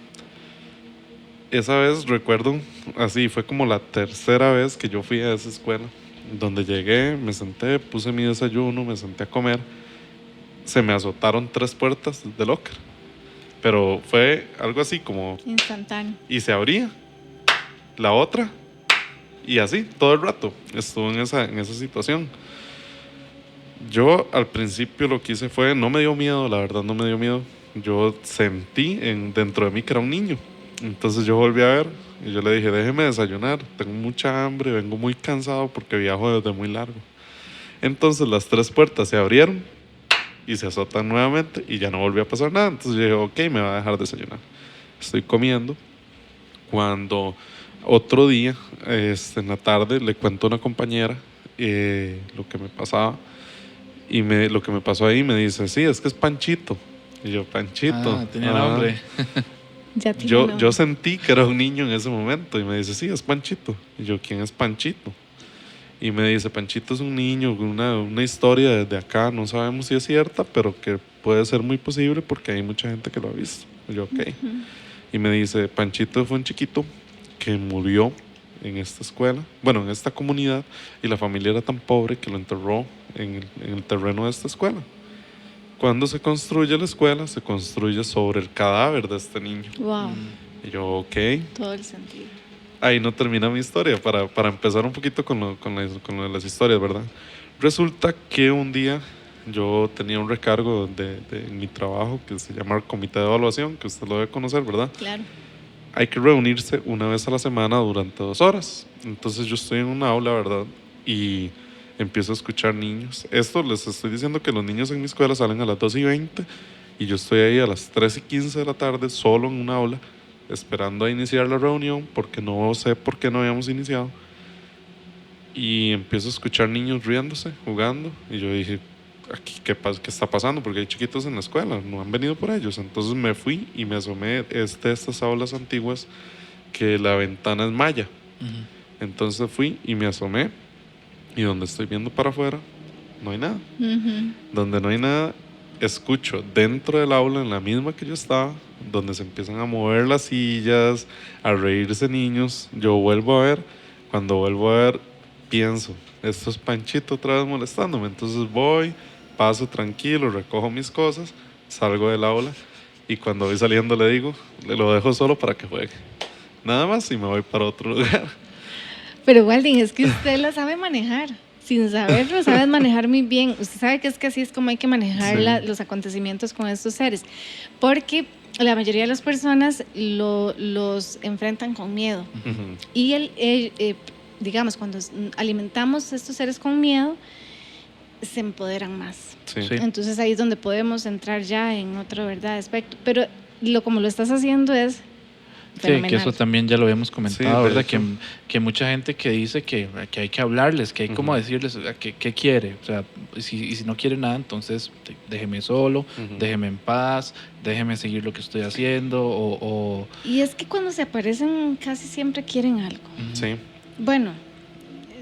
Esa vez recuerdo, así fue como la tercera vez que yo fui a esa escuela, donde llegué, me senté, puse mi desayuno, me senté a comer, se me azotaron 3 puertas de locker, pero fue algo así como instantáneo, y se abría la otra y así todo el rato estuve en esa situación. Yo al principio lo que hice fue, no me dio miedo, la verdad no me dio miedo, yo sentí dentro de mí que era un niño. Entonces yo volví a ver y yo le dije, déjeme desayunar, tengo mucha hambre, vengo muy cansado porque viajo desde muy largo. Entonces las 3 puertas se abrieron y se azotan nuevamente y ya no volvió a pasar nada. Entonces yo dije, ok, me va a dejar desayunar. Estoy comiendo cuando otro día, en la tarde, le cuento a una compañera lo que me pasaba y lo que me pasó ahí. Me dice, sí, es que es Panchito. Y yo, Panchito. Tenía nombre. Yo sentí que era un niño en ese momento y me dice, sí, es Panchito. Y yo, ¿quién es Panchito? Y me dice, Panchito es un niño, una historia desde acá, no sabemos si es cierta, pero que puede ser muy posible porque hay mucha gente que lo ha visto. Y yo, ok. Y me dice, Panchito fue un chiquito que murió en esta escuela, bueno, en esta comunidad, y la familia era tan pobre que lo enterró en el terreno de esta escuela. Cuando se construye la escuela, se construye sobre el cadáver de este niño. Wow. Y yo, ok. Todo el sentido. Ahí no termina mi historia, para empezar un poquito con lo de las historias, ¿verdad? Resulta que un día yo tenía un recargo de mi trabajo que se llama el Comité de Evaluación, que usted lo debe conocer, ¿verdad? Claro. Hay que reunirse una vez a la semana durante 2 horas. Entonces yo estoy en un aula, ¿verdad? Y empiezo a escuchar niños. Esto les estoy diciendo que los niños en mi escuela salen a las 2:20 y yo estoy ahí a las 3:15 de la tarde solo en un aula esperando a iniciar la reunión porque no sé por qué no habíamos iniciado. y empiezo a escuchar niños riéndose, jugando, y yo dije, aquí, ¿qué está pasando? Porque hay chiquitos en la escuela, no han venido por ellos. Entonces me fui y me asomé. Estas aulas antiguas que la ventana es malla. Entonces fui y me asomé, y donde estoy viendo para afuera no hay nada. Donde no hay nada, escucho dentro del aula, en la misma que yo estaba, donde se empiezan a mover las sillas, a reírse niños. Yo vuelvo a ver, cuando vuelvo a ver, pienso, esto es Panchito otra vez molestándome. Entonces voy, paso tranquilo, recojo mis cosas, salgo del aula, y cuando voy saliendo le digo, le lo dejo solo para que juegue. Nada más, y me voy para otro lugar. Pero Walding, es que usted la sabe manejar. Sin saberlo, sabes manejar muy bien. Usted sabe que así es como hay que manejar los acontecimientos con estos seres. Porque la mayoría de las personas los enfrentan con miedo. Y digamos, cuando alimentamos a estos seres con miedo, se empoderan más. Sí. Entonces ahí es donde podemos entrar ya en otro, ¿verdad?, aspecto. Pero como lo estás haciendo es fenomenal. Sí, que eso también ya lo habíamos comentado, Sí, ¿verdad? Que mucha gente que dice que hay que hablarles, que hay como decirles qué quiere. O sea, si no quiere nada, entonces déjeme solo, déjeme en paz, déjeme seguir lo que estoy haciendo. Y es que cuando se aparecen casi siempre quieren algo. Sí. Bueno,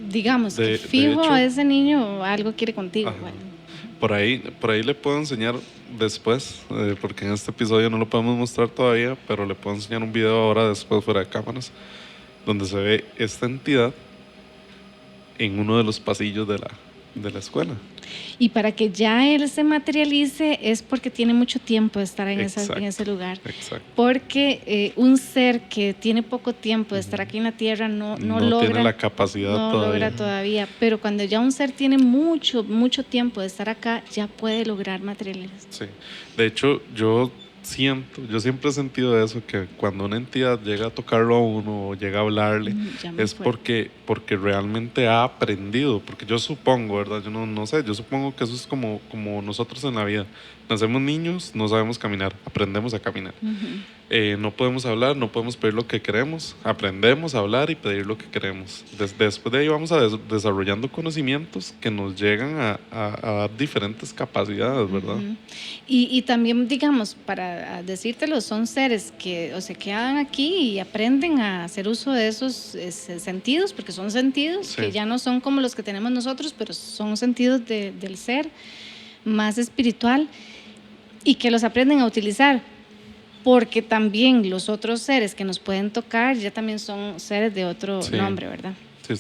digamos que fijo de hecho, ese niño algo quiere contigo. Bueno. Por ahí le puedo enseñar después, porque en este episodio no lo podemos mostrar todavía, pero le puedo enseñar un video ahora después fuera de cámaras, donde se ve esta entidad en uno de los pasillos de la escuela. Y para que ya él se materialice es porque tiene mucho tiempo de estar en ese lugar. Exacto. Porque un ser que tiene poco tiempo de estar aquí en la tierra no logra, tiene la capacidad todavía. Pero cuando ya un ser tiene mucho tiempo de estar acá, ya puede lograr materializar. Sí. De hecho, yo siempre he sentido eso, que cuando una entidad llega a tocarlo a uno o llega a hablarle, es porque realmente ha aprendido. Porque yo supongo, ¿verdad? Yo no sé, yo supongo que eso es como nosotros en la vida. Nacemos niños, no sabemos caminar, aprendemos a caminar. No podemos hablar, no podemos pedir lo que queremos, aprendemos a hablar y pedir lo que queremos. Después de ahí vamos desarrollando conocimientos que nos llegan a dar diferentes capacidades, ¿verdad? Y también, digamos, para decírtelo, son seres que se quedan aquí y aprenden a hacer uso de esos sentidos, porque son sentidos que ya no son como los que tenemos nosotros, pero son sentidos del ser más espiritual, y que los aprenden a utilizar, porque también los otros seres que nos pueden tocar ya también son seres de otro nombre, ¿verdad? Sí.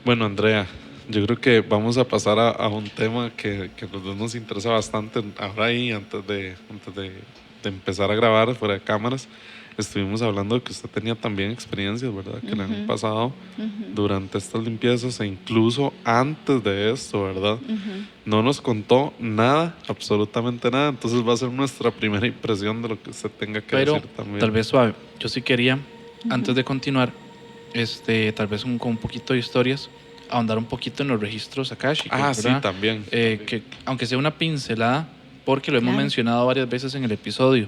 Bueno, Andrea, yo creo que vamos a pasar a un tema que a los dos nos interesa bastante. Ahora y antes de empezar a grabar fuera de cámaras, estuvimos hablando de que usted tenía también experiencias, ¿verdad? Que le han pasado durante estas limpiezas, e incluso antes de esto, ¿verdad? No nos contó nada, absolutamente nada. Entonces va a ser nuestra primera impresión de lo que usted tenga que decir también. Tal vez suave. Yo sí quería, antes de continuar, tal vez con un poquito de historias, ahondar un poquito en los registros akáshicos, ¿verdad? Sí, también. Que aunque sea una pincelada, porque lo hemos mencionado varias veces en el episodio,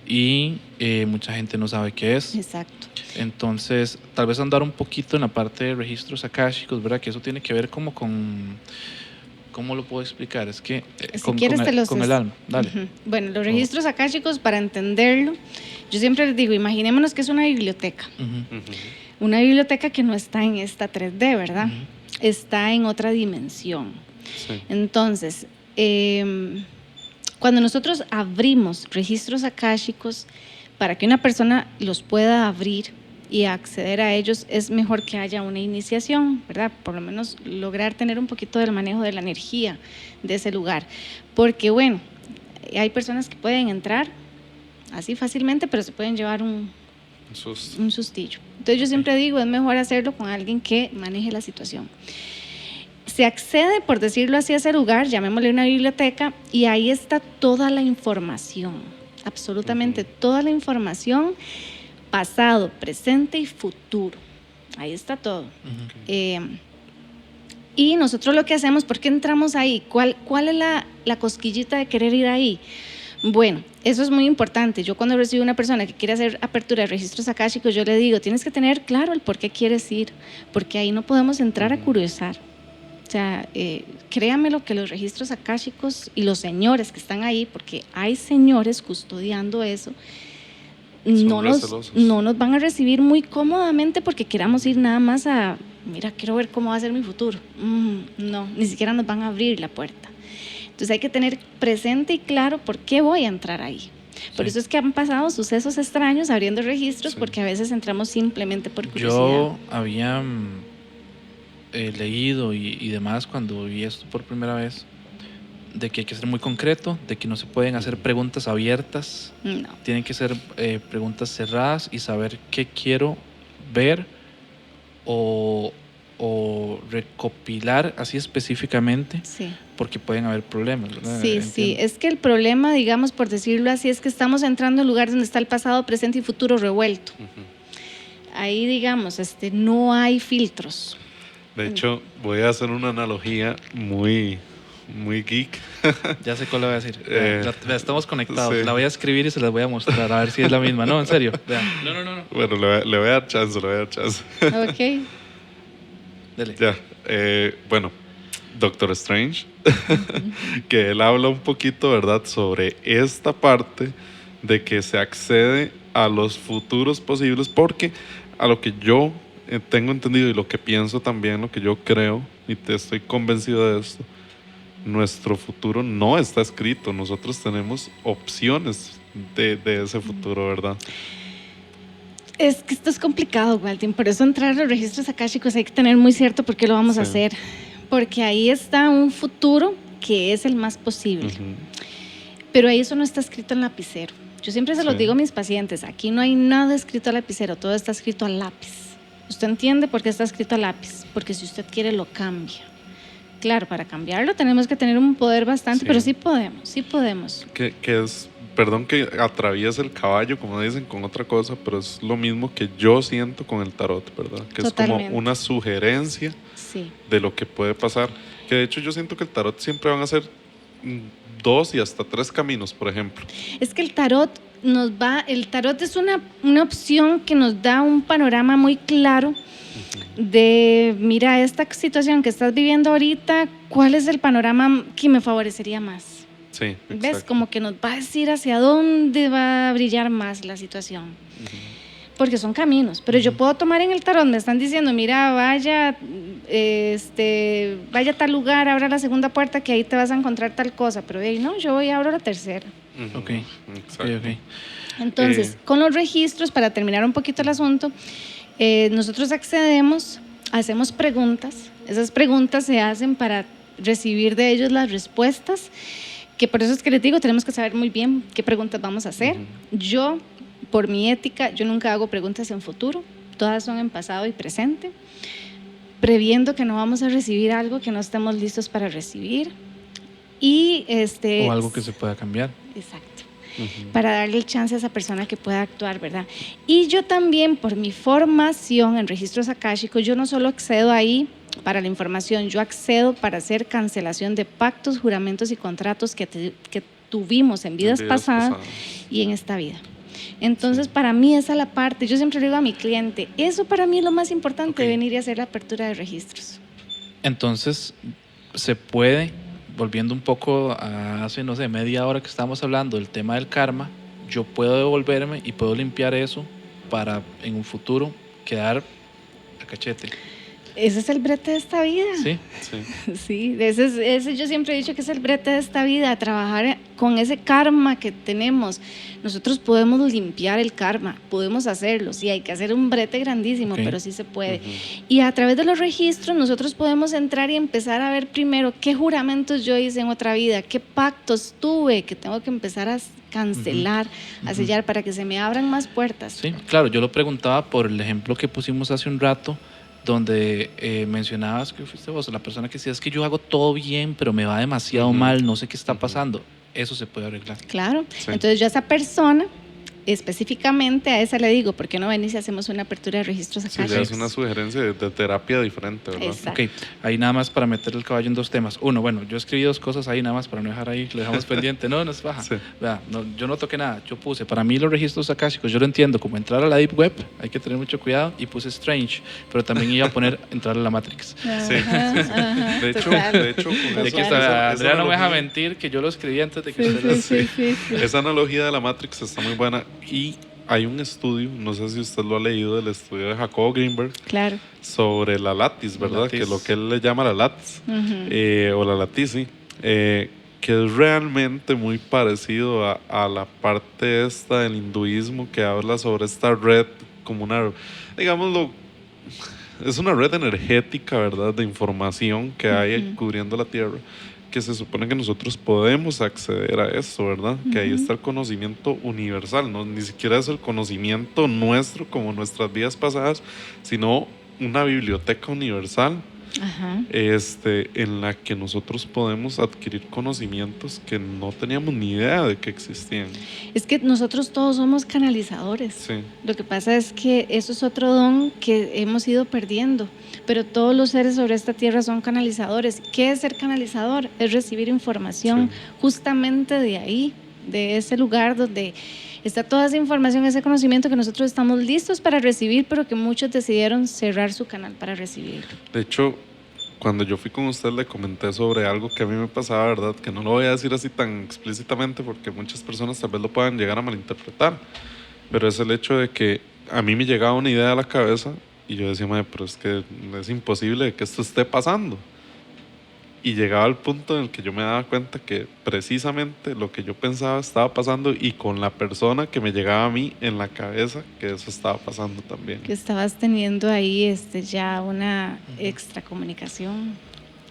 y mucha gente no sabe qué es. Exacto. Entonces, tal vez andar un poquito en la parte de registros akáshicos, ¿verdad? Que eso tiene que ver como con... ¿Cómo lo puedo explicar? Es que con el alma. Dale. Bueno, los registros akáshicos, para entenderlo, yo siempre les digo, imaginémonos que es una biblioteca. Una biblioteca que no está en esta 3D, ¿verdad? Está en otra dimensión. Sí. Entonces, cuando nosotros abrimos registros akáshicos, para que una persona los pueda abrir y acceder a ellos, es mejor que haya una iniciación, ¿verdad? Por lo menos lograr tener un poquito del manejo de la energía de ese lugar. Porque, bueno, hay personas que pueden entrar así fácilmente, pero se pueden llevar un sustillo. Entonces yo siempre digo, es mejor hacerlo con alguien que maneje la situación. Se accede, por decirlo así, a ese lugar, llamémosle una biblioteca, y ahí está toda la información, absolutamente toda la información, pasado, presente y futuro. Ahí está todo. Y nosotros lo que hacemos, ¿por qué entramos ahí? ¿Cuál es la cosquillita de querer ir ahí? Bueno, eso es muy importante. Yo cuando recibo una persona que quiere hacer apertura de registros akáshicos, yo le digo, tienes que tener claro el por qué quieres ir, porque ahí no podemos entrar a curiosar. O sea, créame lo que los registros akáshicos y los señores que están ahí, porque hay señores custodiando eso, no nos van a recibir muy cómodamente porque queramos ir nada más a, mira, quiero ver cómo va a ser mi futuro. No, ni siquiera nos van a abrir la puerta. Entonces hay que tener presente y claro por qué voy a entrar ahí. Por eso es que han pasado sucesos extraños abriendo registros, porque a veces entramos simplemente por curiosidad. Yo había leído y demás cuando vi esto por primera vez, de que hay que ser muy concreto, de que no se pueden hacer preguntas abiertas, No. tienen que ser preguntas cerradas y saber qué quiero ver o recopilar así específicamente, Sí. porque pueden haber problemas, ¿verdad? Sí, sí, es que el problema, digamos, por decirlo así, es que estamos entrando en lugares donde está el pasado, presente y futuro revuelto. Ahí, digamos, no hay filtros. De hecho, voy a hacer una analogía muy geek. Ya sé cuál le voy a decir. Estamos conectados. Sí. La voy a escribir y se las voy a mostrar a ver si es la misma. No, en serio. Vean. No. Bueno, le voy a dar chance, Ok. Dele. Ya, bueno, Doctor Strange, que él habla un poquito, ¿verdad?, sobre esta parte de que se accede a los futuros posibles, porque a lo que yo tengo entendido y lo que pienso también, lo que yo creo, y estoy convencido de esto, nuestro futuro no está escrito, nosotros tenemos opciones de ese futuro, ¿verdad? Es que esto es complicado, Waltin, por eso entrar a los registros akáshicos hay que tener muy cierto por qué lo vamos a hacer, porque ahí está un futuro que es el más posible, pero ahí eso no está escrito en lapicero. Yo siempre se los digo a mis pacientes, aquí no hay nada escrito a lapicero, todo está escrito a lápiz. ¿Usted entiende por qué está escrito a lápiz? Porque si usted quiere lo cambia. Claro, para cambiarlo tenemos que tener un poder bastante, pero sí podemos. Que es, perdón que atraviesa el caballo, como dicen, con otra cosa, pero es lo mismo que yo siento con el tarot, ¿verdad? Que Totalmente. es como una sugerencia de lo que puede pasar. Que de hecho yo siento que el tarot siempre van a ser 2 y hasta 3 caminos, por ejemplo. Es que el tarot es una opción que nos da un panorama muy claro de, mira, esta situación que estás viviendo ahorita, ¿cuál es el panorama que me favorecería más? Sí, exacto. ¿Ves? Como que nos va a decir hacia dónde va a brillar más la situación. Porque son caminos, pero yo puedo tomar en el tarot, me están diciendo, mira, vaya a tal lugar, abra la segunda puerta que ahí te vas a encontrar tal cosa, pero no, yo voy y abro la tercera. Ok. Entonces, con los registros, para terminar un poquito el asunto, nosotros accedemos, hacemos preguntas, esas preguntas se hacen para recibir de ellos las respuestas, que por eso es que les digo, tenemos que saber muy bien qué preguntas vamos a hacer. Yo, por mi ética, yo nunca hago preguntas en futuro, todas son en pasado y presente, previendo que no vamos a recibir algo que no estemos listos para recibir. Y o algo que se pueda cambiar. Exacto. Para darle el chance a esa persona que pueda actuar, ¿verdad? Y yo también, por mi formación en registros akáshicos, yo no solo accedo ahí para la información, yo accedo para hacer cancelación de pactos, juramentos y contratos que tuvimos en vidas pasadas y en esta vida. Entonces, para mí esa es la parte, yo siempre le digo a mi cliente, eso para mí es lo más importante de venir y hacer la apertura de registros. Entonces, se puede, volviendo un poco a hace, no sé, media hora que estábamos hablando del tema del karma, yo puedo devolverme y puedo limpiar eso para en un futuro quedar a cachete. Ese es el brete de esta vida. Sí. Sí, ese yo siempre he dicho que es el brete de esta vida, trabajar con ese karma que tenemos. Nosotros podemos limpiar el karma, podemos hacerlo, sí, hay que hacer un brete grandísimo, pero sí se puede. Y a través de los registros nosotros podemos entrar y empezar a ver primero qué juramentos yo hice en otra vida, qué pactos tuve que tengo que empezar a cancelar, a sellar para que se me abran más puertas. Sí, claro, yo lo preguntaba por el ejemplo que pusimos hace un rato, donde mencionabas que fuiste vos, la persona que decía, es que yo hago todo bien, pero me va demasiado mal, no sé qué está pasando. Eso se puede arreglar. Claro, entonces yo a esa persona específicamente a esa le digo, ¿por qué no venís y hacemos una apertura de registros Sí, acá? le hace una sugerencia de terapia diferente, ¿verdad? Exacto. Ok, ahí nada más para meter el caballo en dos temas. Uno, bueno, yo escribí dos cosas ahí nada más para no dejar ahí, lo dejamos pendiente. No, no es baja. Sí. Vea, no, yo no toqué nada. Yo puse, para mí los registros akáshicos, yo lo entiendo, como entrar a la Deep Web, hay que tener mucho cuidado, y puse Strange, pero también iba a poner entrar a la Matrix. Sí, Ajá, De hecho, total. de hecho, con Y eso, aquí está, esa Andrea no me deja analogía- mentir que yo lo escribí antes de que Sí, usted sí, sí, sí. Esa analogía de la Matrix está muy buena y hay un estudio, no sé si usted lo ha leído, del estudio de Jacobo Greenberg Claro. sobre la lattice, La ¿verdad? lattice. Que es lo que él le llama la lattice, Ujú. o la lattice, sí, que es realmente muy parecido a la parte esta del hinduismo que habla sobre esta red como una, digámoslo, es una red energética, ¿verdad? De información que hay Ujú. cubriendo la Tierra, que se supone que nosotros podemos acceder a eso, ¿verdad? Que ahí está el conocimiento universal, ¿no? Ni siquiera es el conocimiento nuestro como nuestras vidas pasadas, sino una biblioteca universal Ajá. en la que nosotros podemos adquirir conocimientos que no teníamos ni idea de que existían. Es que nosotros todos somos canalizadores. Sí, Lo que pasa es que eso es otro don que hemos ido perdiendo, pero todos los seres sobre esta tierra son canalizadores. ¿Qué es ser canalizador? Es recibir información Sí. justamente de ahí, de ese lugar donde está toda esa información, ese conocimiento que nosotros estamos listos para recibir, pero que muchos decidieron cerrar su canal para recibirlo. De hecho, cuando yo fui con usted le comenté sobre algo que a mí me pasaba, ¿verdad? Que no lo voy a decir así tan explícitamente porque muchas personas tal vez lo puedan llegar a malinterpretar, pero es el hecho de que a mí me llegaba una idea a la cabeza y yo decía, "Mae, pero es que es imposible que esto esté pasando". Y llegaba al punto en el que yo me daba cuenta que precisamente lo que yo pensaba estaba pasando y con la persona que me llegaba a mí en la cabeza que eso estaba pasando también. Que estabas teniendo ahí ya una extracomunicación,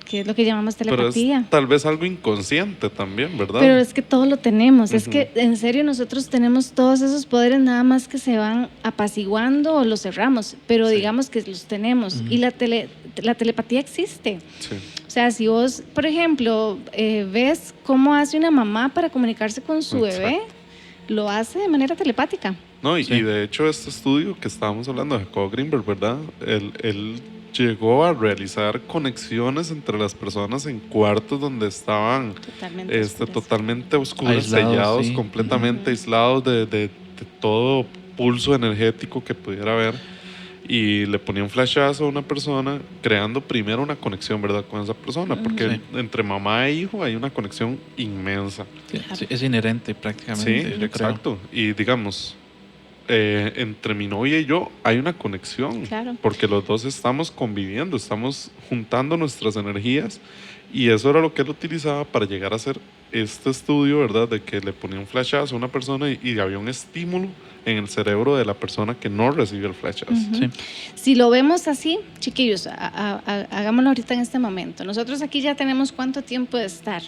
que es lo que llamamos Pero telepatía. es tal vez algo inconsciente también, ¿verdad? Pero es que todo lo tenemos, es Ujú. que en serio nosotros tenemos todos esos poderes, nada más que se van apaciguando o los cerramos, pero Sí. digamos que los tenemos. Ujú. Y la telepatía existe. Sí, O sea, si vos, por ejemplo, ves cómo hace una mamá para comunicarse con su Exacto. bebé, lo hace de manera telepática. no, Sí. y de hecho este estudio que estábamos hablando de Jacob Greenberg, ¿verdad? Él llegó a realizar conexiones entre las personas en cuartos donde estaban Totalmente. oscuras. totalmente oscuros, Aislados, sellados, sí. completamente Ujú. aislados de todo pulso energético que pudiera haber. Y le ponía un flashazo a una persona, creando primero una conexión, ¿verdad? Con esa persona, porque Sí. entre mamá e hijo hay una conexión inmensa. Sí, sí, es inherente prácticamente, Sí, yo creo. exacto. Y digamos, entre mi novia y yo hay una conexión, Claro. porque los dos estamos conviviendo, estamos juntando nuestras energías y eso era lo que él utilizaba para llegar a hacer este estudio, ¿verdad? De que le ponía un flashazo a una persona y había un estímulo en el cerebro de la persona que no recibió el flashazo. Ujú. Sí. Si lo vemos así, chiquillos, hagámoslo ahorita en este momento. Nosotros aquí ya tenemos cuánto tiempo de estar.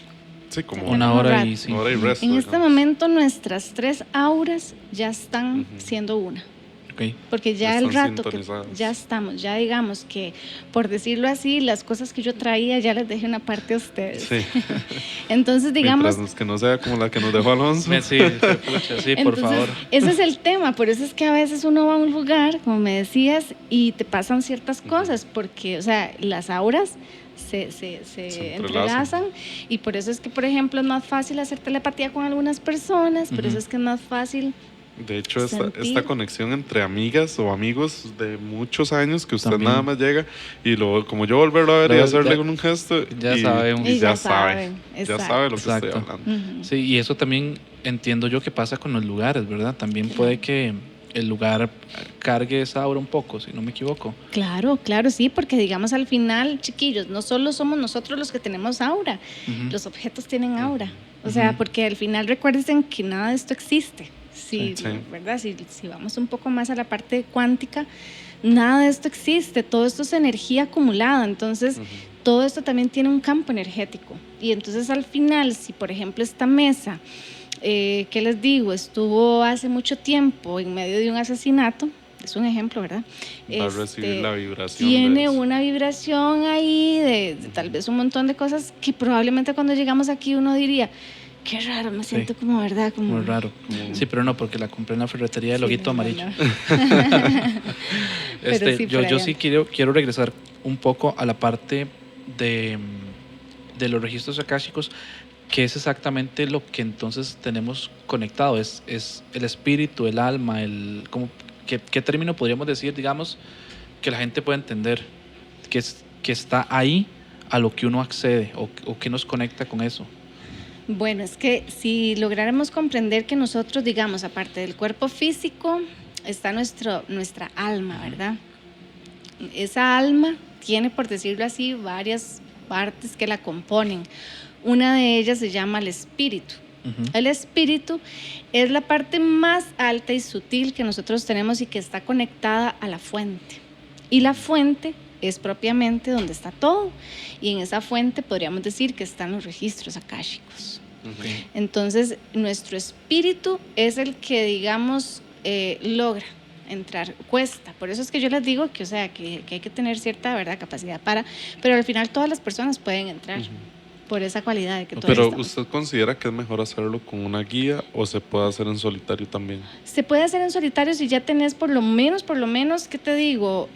Sí, como Tenemos Una hora rato. y sí. una hora y resto. En este digamos. momento nuestras 3 auras ya están Ujú. siendo una. Ok. Porque ya Ya el están rato que sintonizadas. ya estamos, ya digamos que, por decirlo así, las cosas que yo traía ya les dejé una parte a ustedes. Sí. Entonces, digamos, Mientras que no sea como la que nos dejó Alonso. Sí, pucha, sí, por entonces, favor. ese es el tema, por eso es que a veces uno va a un lugar, como me decías, y te pasan ciertas cosas, porque, o sea, las auras se entrelazan. entrelazan y por eso es que, por ejemplo, es más fácil hacer telepatía con algunas personas, por eso Ujú. es que es más fácil. De hecho, Sentir. esta conexión entre amigas o amigos de muchos años que usted También. nada más llega y luego, como yo volverlo a ver y Luego hacerle ya- con un gesto ya y, sabemos. y Y ya ya sabe, saben, ya exacto. sabe lo que estoy Exacto. hablando. Ujú. Sí, y eso también entiendo yo que pasa con los lugares, ¿verdad? También puede que el lugar cargue esa aura un poco, si no me equivoco. Claro, claro, sí, porque digamos al final, chiquillos, no solo somos nosotros los que tenemos aura, Ujú. los objetos tienen aura. O sea, Ujú. porque al final recuerden que nada de esto existe. Si, Sí. ¿verdad? Si vamos un poco más a la parte cuántica, nada de esto existe, todo esto es energía acumulada, entonces Ujú. todo esto también tiene un campo energético. Y entonces al final, si por ejemplo esta mesa, ¿qué les digo? Estuvo hace mucho tiempo en medio de un asesinato, es un ejemplo, ¿verdad? Va a recibir la vibración. Tiene de eso. una vibración ahí de tal vez un montón de cosas que probablemente cuando llegamos aquí uno diría, qué raro, me siento como, ¿verdad? Como muy raro. Sí, pero no, porque la compré en la ferretería del Loguito Amarillo. no. Pero sí, por Yo allá. sí quiero regresar un poco a la parte de, de los registros akáshicos, que es exactamente lo que entonces tenemos conectado, es el espíritu, el alma, ¿qué término podríamos decir, digamos, que la gente pueda entender, que está ahí a lo que uno accede o que nos conecta con eso? Bueno, es que si lográramos comprender que nosotros, digamos, aparte del cuerpo físico, está nuestra alma, ¿verdad? Esa alma tiene, por decirlo así, varias partes que la componen. Una de ellas se llama el espíritu. Ujú. El espíritu es la parte más alta y sutil que nosotros tenemos y que está conectada a la fuente. Y la fuente es propiamente donde está todo. Y en esa fuente podríamos decir que están los registros akáshicos. Okay. Entonces, nuestro espíritu es el que, digamos, logra entrar, cuesta. Por eso es que yo les digo que, o sea, que hay que tener cierta, ¿verdad?, capacidad pero al final todas las personas pueden entrar. Por esa cualidad de que todos Pero estamos. ¿usted considera que es mejor hacerlo con una guía o se puede hacer en solitario también? Se puede hacer en solitario si ya tenés por lo menos, ¿qué te digo?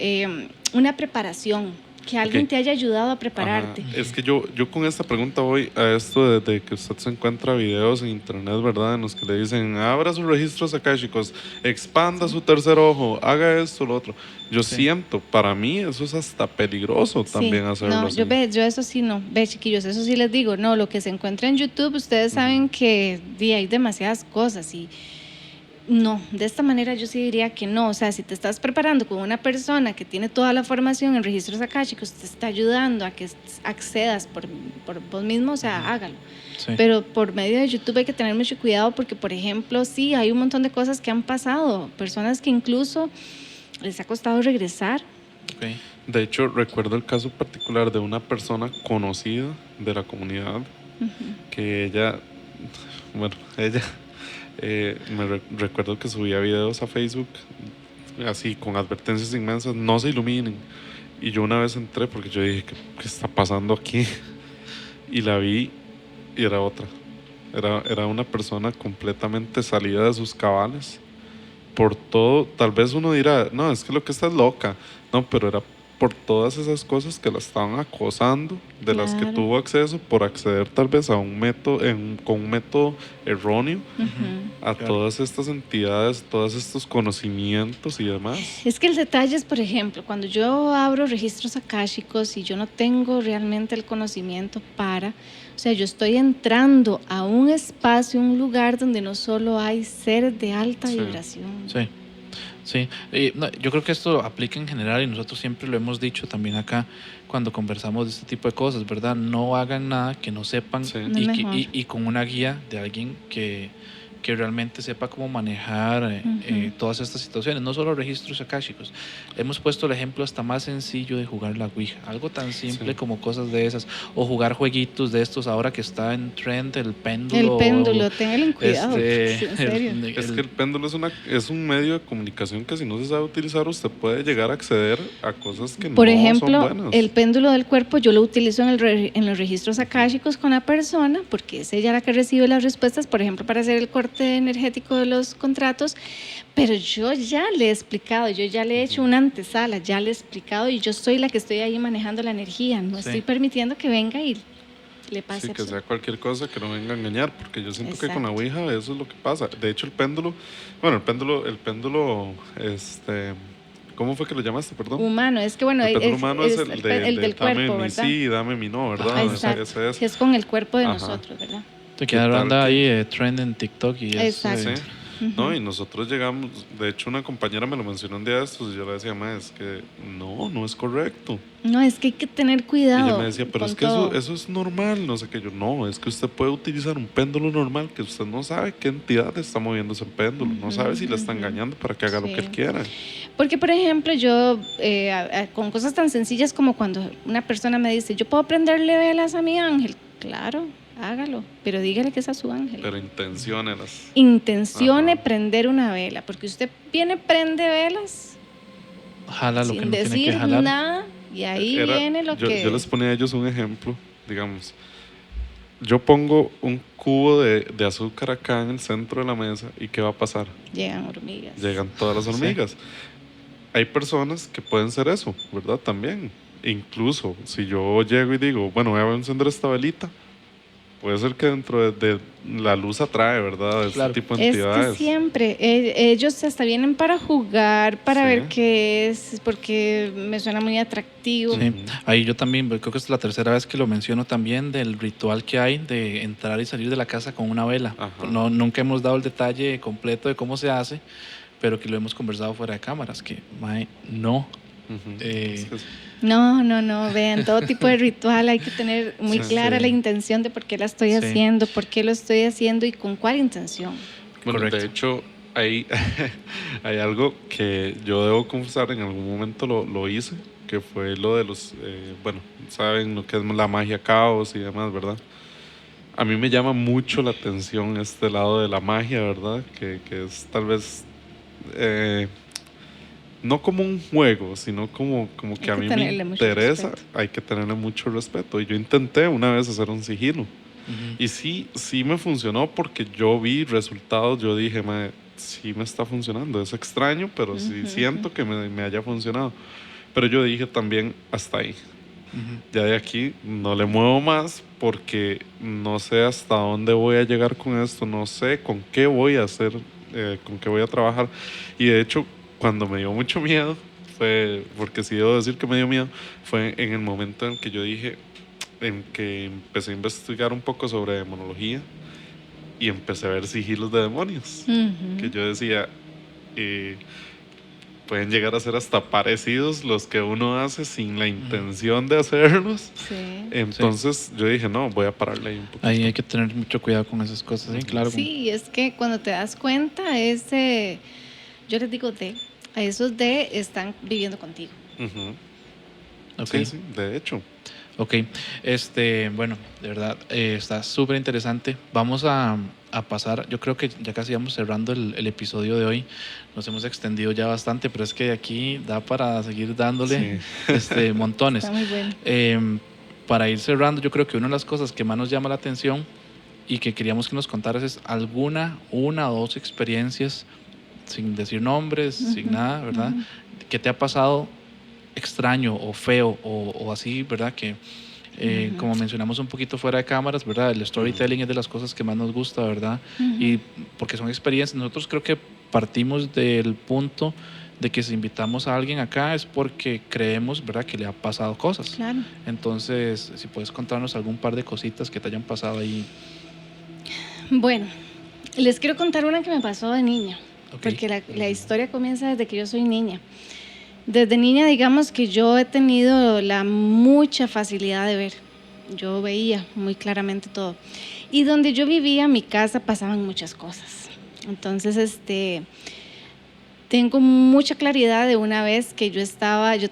Una preparación, que alguien Ok. te haya ayudado a prepararte. Ajá. Es que yo con esta pregunta voy a esto de que usted se encuentra videos en internet, ¿verdad? En los que le dicen, abra sus registros akáshicos, expanda su tercer ojo, haga esto, lo otro. Yo Sí. siento, para mí eso es hasta peligroso también hacerlo No, así. yo eso sí no, ve chiquillos, eso sí les digo, no, lo que se encuentra en YouTube, ustedes saben que hay demasiadas cosas y no, de esta manera yo sí diría que no, o sea, si te estás preparando con una persona que tiene toda la formación en registros akáshicos, te está ayudando a que accedas por vos mismo, o sea, hágalo. Sí. Pero por medio de YouTube hay que tener mucho cuidado porque, por ejemplo, sí, hay un montón de cosas que han pasado, personas que incluso les ha costado regresar. Okay. De hecho, recuerdo el caso particular de una persona conocida de la comunidad, que ella, recuerdo que subía videos a Facebook, así con advertencias inmensas, no se iluminen. Y yo una vez entré porque yo dije, ¿qué está pasando aquí? Y la vi y era otra. Era una persona completamente salida de sus cabales. Por todo, tal vez uno dirá, no, es que lo que está es loca. No, pero era por todas esas cosas que la estaban acosando, de las que Claro. tuvo acceso por acceder tal vez a un método, con un método erróneo, a Claro. todas estas entidades, todos estos conocimientos y demás. Es que el detalle es, por ejemplo, cuando yo abro registros akáshicos y yo no tengo realmente el conocimiento o sea, yo estoy entrando a un espacio, un lugar donde no solo hay seres de alta Sí. vibración. Sí, sí. No, yo creo que esto aplica en general y nosotros siempre lo hemos dicho también acá cuando conversamos de este tipo de cosas, ¿verdad? No hagan nada que no sepan Sí. No es mejor. y con una guía de alguien que realmente sepa cómo manejar todas estas situaciones, no solo registros akáshicos. Hemos puesto el ejemplo hasta más sencillo de jugar la Ouija, algo tan simple Sí. como cosas de esas, o jugar jueguitos de estos ahora que está en trend, el péndulo. El péndulo, ténganlo en cuidado. Este, Sí, en serio. Es que el péndulo es un medio de comunicación que si no se sabe utilizar, usted puede llegar a acceder a cosas que Por no ejemplo, son buenas. el péndulo del cuerpo yo lo utilizo en los registros akáshicos con la persona porque es ella la que recibe las respuestas, por ejemplo, para hacer el corte energético de los contratos, pero yo ya le he explicado, yo ya le he hecho una antesala, ya le he explicado y yo soy la que estoy ahí manejando la energía, no Sí. estoy permitiendo que venga y le pase Sí, que sea cualquier cosa que no venga a engañar, porque yo siento que con la Exacto. Ouija eso es lo que pasa. De hecho, el péndulo, ¿cómo fue que lo llamaste? Perdón. humano, es que bueno, El péndulo humano es el del dame cuerpo, mi ¿verdad? sí, dame mi no, ¿verdad? Exacto, Ese es. que es con el cuerpo de Ajá. nosotros, ¿verdad? Que ¿Qué ahora tal anda que- ahí trend en TikTok y es, Exacto. Sí. No, y nosotros llegamos, de hecho una compañera me lo mencionó un día de estos y yo le decía, ma, es que no es correcto. No, es que hay que tener Y cuidado. ella me decía, pero con es que todo. eso es normal, no sé qué. Yo, no, es que usted puede utilizar un péndulo normal que usted no sabe qué entidad está moviendo ese péndulo, no sabe si le está engañando para que haga lo que él Sí. quiera. Porque, por ejemplo, yo, con cosas tan sencillas como cuando una persona me dice, yo puedo prenderle velas a mi ángel, claro, hágalo, pero dígale que es a su ángel. Pero intenciónelas. Intencione Ajá. prender una vela, porque usted viene, prende velas jala lo que sin no tiene que decir jalar. nada y ahí Era- viene lo yo que... les ponía a ellos un ejemplo, digamos. yo pongo un cubo de azúcar acá en el centro de la mesa y ¿qué va a pasar? Llegan hormigas. Llegan todas las hormigas. Hay personas que pueden ser eso, ¿verdad? También. Incluso si yo llego y digo, bueno, voy a encender esta velita, puede ser que dentro de la luz atrae, ¿verdad? Este Claro. tipo de Es que entidades. siempre, ellos hasta vienen para jugar, para Sí. ver qué es, porque me suena muy atractivo. Sí, ahí yo también, creo que es la tercera vez que lo menciono también, del ritual que hay de entrar y salir de la casa con una vela. Ajá. No, nunca hemos dado el detalle completo de cómo se hace, pero que lo hemos conversado fuera de cámaras, que mae, no. Ujú. Eh, Es que No, vean, todo tipo de ritual hay que tener muy Sí, clara sí. la intención de por qué la estoy Sí. haciendo, por qué lo estoy haciendo y con cuál intención. Bueno, Correcto. de hecho, hay, hay algo que yo debo confesar, en algún momento lo hice, que fue lo de los, bueno, saben lo que es la magia caos y demás, ¿verdad? A mí me llama mucho la atención este lado de la magia, ¿verdad? Que es tal vez, no como un juego, sino como que Hay a que mí me tenerle mucho interesa, respeto. hay que tenerle mucho respeto. Y yo intenté una vez hacer un sigilo. ujú. Y sí me funcionó porque yo vi resultados, yo dije, "Mae, sí me está funcionando, es extraño, pero sí Ujú, siento que me haya funcionado". Pero yo dije también, hasta ahí, Ujú. ya de aquí no le muevo más porque no sé hasta dónde voy a llegar con esto, no sé con qué voy a hacer, con qué voy a trabajar. Y de hecho, cuando me dio mucho miedo, fue, porque sí debo decir que me dio miedo, fue en el momento en que yo dije, en que empecé a investigar un poco sobre demonología y empecé a ver sigilos de demonios. Ujú. Que yo decía, pueden llegar a ser hasta parecidos los que uno hace sin la intención de hacerlos. Sí. Entonces yo dije, no, voy a pararle ahí un poquito. Ahí hay que tener mucho cuidado con esas cosas, sí, claro. Sí, es que cuando te das cuenta, yo les digo a esos están viviendo contigo. Ujú. Ok. Sí, sí, de hecho. Ok, bueno, de verdad, está súper interesante. Vamos a pasar, yo creo que ya casi vamos cerrando el episodio de hoy. Nos hemos extendido ya bastante, pero es que de aquí da para seguir dándole montones. Está muy bueno. Para ir cerrando, yo creo que una de las cosas que más nos llama la atención y que queríamos que nos contaras es una o dos experiencias, sin decir nombres, sin nada, ¿verdad? Ujú. ¿Qué te ha pasado extraño o feo o así, ¿verdad? Que como mencionamos un poquito fuera de cámaras, ¿verdad? El storytelling es de las cosas que más nos gusta, ¿verdad? Y porque son experiencias, nosotros creo que partimos del punto de que si invitamos a alguien acá es porque creemos, ¿verdad? Que le ha pasado cosas. Claro. Entonces, si puedes contarnos algún par de cositas que te hayan pasado ahí. Bueno, les quiero contar una que me pasó de niña, Ok. porque la historia comienza desde que yo soy niña. Desde niña, digamos que yo he tenido la mucha facilidad de ver. Yo veía muy claramente todo. Y donde yo vivía, en mi casa, pasaban muchas cosas. Entonces, tengo mucha claridad de una vez que yo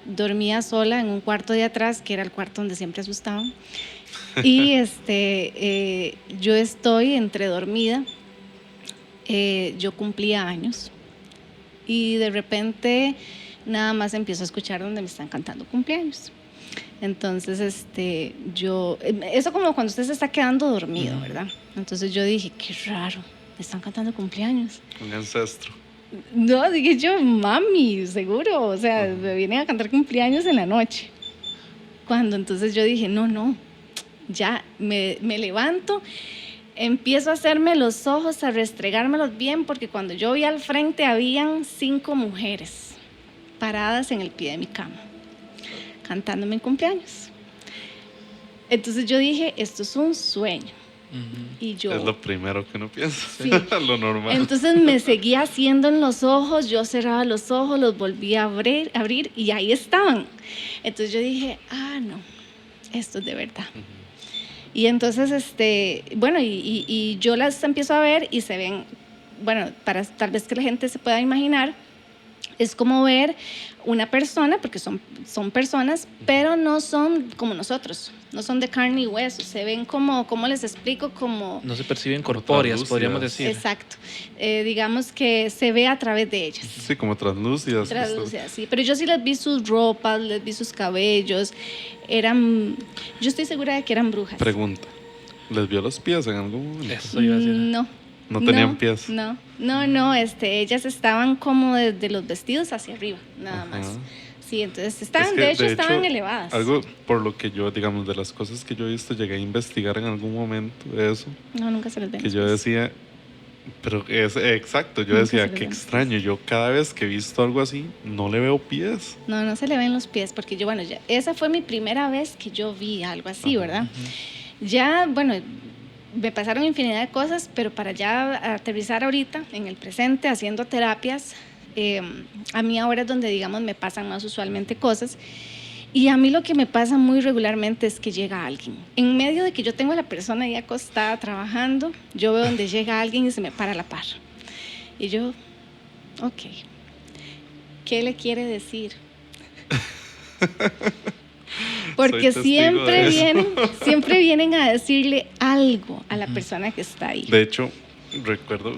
dormía sola en un cuarto de atrás, que era el cuarto donde siempre asustaban. Y yo estoy entre dormida. Yo cumplía años. Y de repente nada más empiezo a escuchar donde me están cantando cumpleaños. Entonces, eso como cuando usted se está quedando dormido, ¿verdad? Entonces yo dije, qué raro, me están cantando cumpleaños. Un ancestro. No, dije yo, mami, seguro, o sea, me vienen a cantar cumpleaños en la noche. Cuando entonces yo dije, no, ya me levanto, empiezo a hacerme los ojos, a restregármelos bien, porque cuando yo vi al frente habían 5 mujeres paradas en el pie de mi cama, cantándome en cumpleaños. Entonces yo dije, esto es un sueño. Y yo, Es lo primero que uno piensa. Sí. Lo normal. Entonces me seguía haciendo en los ojos, yo cerraba los ojos, los volvía a abrir y ahí estaban. Entonces yo dije, no, esto es de verdad. Y entonces, bueno, y yo las empiezo a ver y se ven, bueno, para tal vez que la gente se pueda imaginar, es como ver una persona, porque son personas, pero no son como nosotros, no son de carne y hueso, se ven como, ¿cómo les explico? Como... No se perciben corpóreas, translúcidas. podríamos decir. Exacto, digamos que se ve a través de ellas. Sí, como translúcidas. Translúcidas, sí, pero yo sí les vi sus ropas, les vi sus cabellos, yo estoy segura de que eran brujas. Pregunta. ¿Les vio los pies en algún momento? Eso iba a decir. No. No tenían pies. No, ellas estaban como desde los vestidos hacia arriba, nada más. Ajá. Sí, entonces Es estaban, que, de hecho, estaban elevadas. Algo por lo que yo, digamos, de las cosas que yo he visto, llegué a investigar en algún momento de eso, No, nunca se les ven que los yo pies. decía, pero es exacto, yo Nunca decía, se les qué ven los extraño, yo cada vez que he visto algo así, no le veo pies. No se le ven los pies, porque yo, bueno, ya, esa fue mi primera vez que yo vi algo así, Ajá. ¿verdad? Ya, bueno, me pasaron infinidad de cosas, pero para ya aterrizar ahorita, en el presente, haciendo terapias, a mí ahora es donde, digamos, me pasan más usualmente cosas. Y a mí lo que me pasa muy regularmente es que llega alguien. En medio de que yo tengo a la persona ahí acostada trabajando, yo veo donde llega alguien y se me para a la par. Y yo, ok, ¿qué le quiere decir? Porque Soy testigo de eso. siempre vienen a decirle algo a la persona que está ahí. De hecho, recuerdo,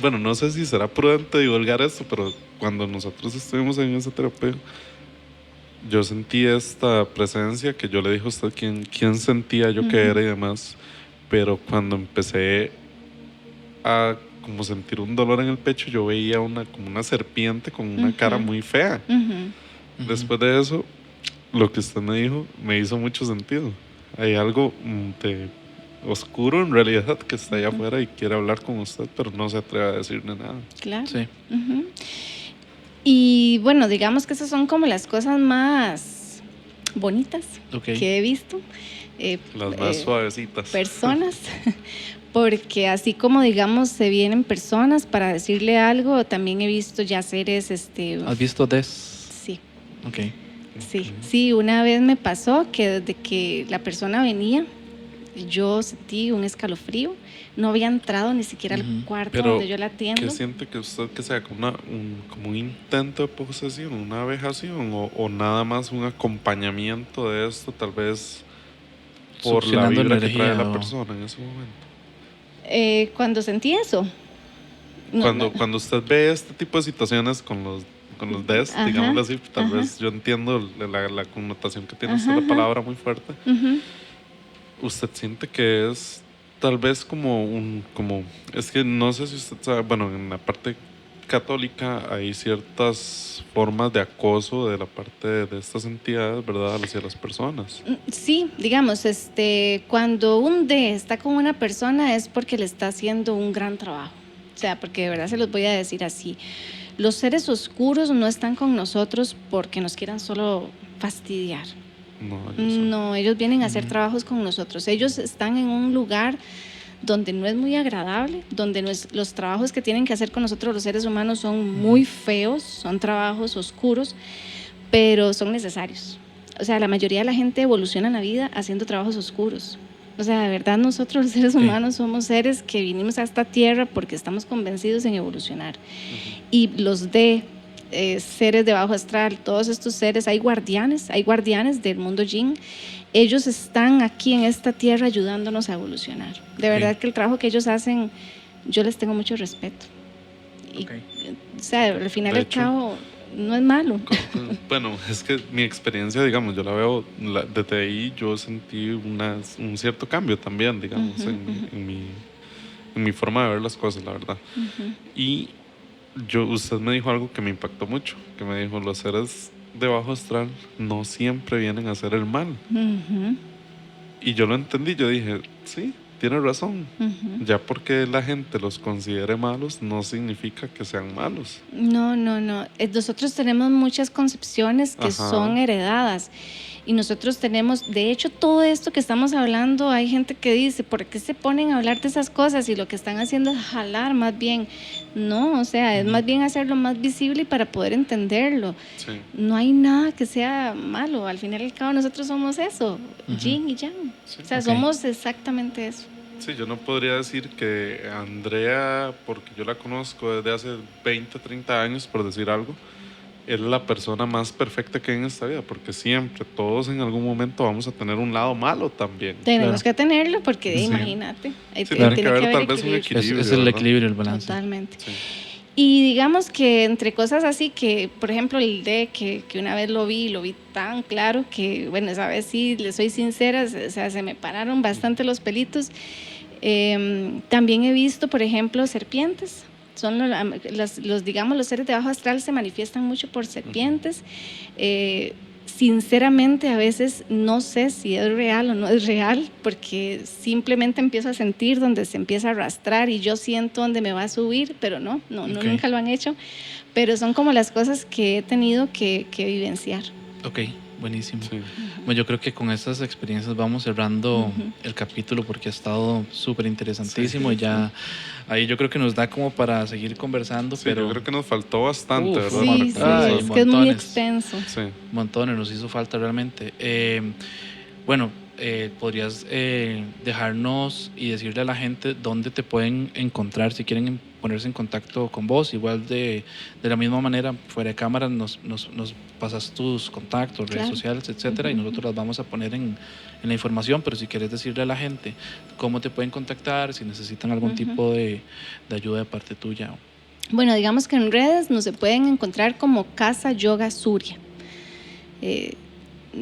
bueno, no sé si será prudente divulgar esto, pero cuando nosotros estuvimos en esa terapia, yo sentí esta presencia que yo le dije a usted quién sentía yo que era y demás, pero cuando empecé a como sentir un dolor en el pecho, yo veía como una serpiente con una cara muy fea. Después de eso, lo que usted me dijo me hizo mucho sentido. Hay algo de oscuro en realidad que está allá afuera y quiere hablar con usted, pero no se atreve a decirle nada. Claro. Sí. Y bueno, digamos que esas son como las cosas más bonitas Ok. que he visto. Las más suavecitas. Personas, porque así como digamos se vienen personas para decirle algo, también he visto ya seres, ¿Has visto Des? sí, Ok. sí, una vez me pasó que desde que la persona venía, yo sentí un escalofrío, no había entrado ni siquiera al cuarto Pero, donde yo la atiendo. ¿qué siente que usted que sea como, como un intento de posesión, una vejación o nada más un acompañamiento de esto, tal vez por la Succionando vibra que energía trae la o- persona en ese momento? Cuando sentí eso, no, Cuando usted ve este tipo de situaciones con los DES, Ajá, digámoslo así, tal ajá. vez yo entiendo la connotación que tiene usted Ajá, la palabra muy fuerte. Ujú. ¿Usted siente que es tal vez es que no sé si usted sabe, bueno, en la parte católica hay ciertas formas de acoso de la parte de estas entidades, ¿verdad?, hacia las personas. Sí, digamos, cuando un D está con una persona es porque le está haciendo un gran trabajo. O sea, porque de verdad se los voy a decir así. Los seres oscuros no están con nosotros porque nos quieran solo fastidiar. No, ellos vienen a hacer trabajos con nosotros. Ellos están en un lugar donde no es muy agradable, donde los trabajos que tienen que hacer con nosotros los seres humanos son muy feos, son trabajos oscuros, pero son necesarios. O sea, la mayoría de la gente evoluciona en la vida haciendo trabajos oscuros. O sea, de verdad nosotros los seres humanos somos seres que vinimos a esta tierra porque estamos convencidos en evolucionar. Y los de seres de bajo astral, todos estos seres, hay guardianes del mundo Jin. Ellos están aquí en esta tierra ayudándonos a evolucionar. De verdad que el trabajo que ellos hacen, yo les tengo mucho respeto. Y, o sea, al final y al cabo, no es malo. Bueno, es que mi experiencia, digamos, yo la veo, desde ahí yo sentí un cierto cambio también, digamos, en mi forma de ver las cosas, la verdad. Y usted me dijo algo que me impactó mucho, que me dijo, los seres de bajo astral no siempre vienen a hacer el mal. Y yo lo entendí, yo dije, sí, tiene razón. Ya porque la gente los considere malos no significa que sean malos. No. Nosotros tenemos muchas concepciones que son heredadas. Y nosotros tenemos, de hecho, todo esto que estamos hablando, hay gente que dice, ¿por qué se ponen a hablar de esas cosas? Y lo que están haciendo es jalar más bien. No, o sea, es más bien hacerlo más visible y para poder entenderlo. Sí. No hay nada que sea malo. Al final y al cabo, nosotros somos eso, yin y yang. Sí. O sea, somos exactamente eso. Sí, yo no podría decir que Andrea, porque yo la conozco desde hace 20, 30 años, por decir algo, es la persona más perfecta que hay en esta vida, porque siempre, todos en algún momento vamos a tener un lado malo también. Tenemos que tenerlo porque imagínate. Sí, tiene que haber tal vez un equilibrio. Es el ¿verdad? equilibrio, el balance. Totalmente. Sí. Y digamos que entre cosas así que, por ejemplo, el de que una vez lo vi tan claro que, bueno, esa vez sí, le soy sincera, o sea, se me pararon bastante los pelitos. También he visto, por ejemplo, serpientes. Son digamos, los seres de bajo astral se manifiestan mucho por serpientes. Sinceramente, a veces no sé si es real o no es real, porque simplemente empiezo a sentir donde se empieza a arrastrar y yo siento donde me va a subir, pero no, Okay. nunca lo han hecho. Pero son como las cosas que he tenido que vivenciar. Ok, buenísimo. Sí. Bueno, yo creo que con estas experiencias vamos cerrando el capítulo porque ha estado súper interesantísimo y ya ahí yo creo que nos da como para seguir conversando, Sí, pero yo creo que nos faltó bastante, Uf, ¿verdad? Sí, Para sí, conversar. es que es muy montones. extenso. Sí. montones nos hizo falta realmente. Bueno, podrías dejarnos y decirle a la gente dónde te pueden encontrar si quieren ponerse en contacto con vos. Igual de la misma manera, fuera de cámara, nos pasas tus contactos, redes Claro. sociales, etcétera, y nosotros las vamos a poner en la información. Pero si quieres decirle a la gente cómo te pueden contactar, si necesitan algún tipo de ayuda de parte tuya. Bueno, digamos que en redes nos se pueden encontrar como Casa Yoga Surya.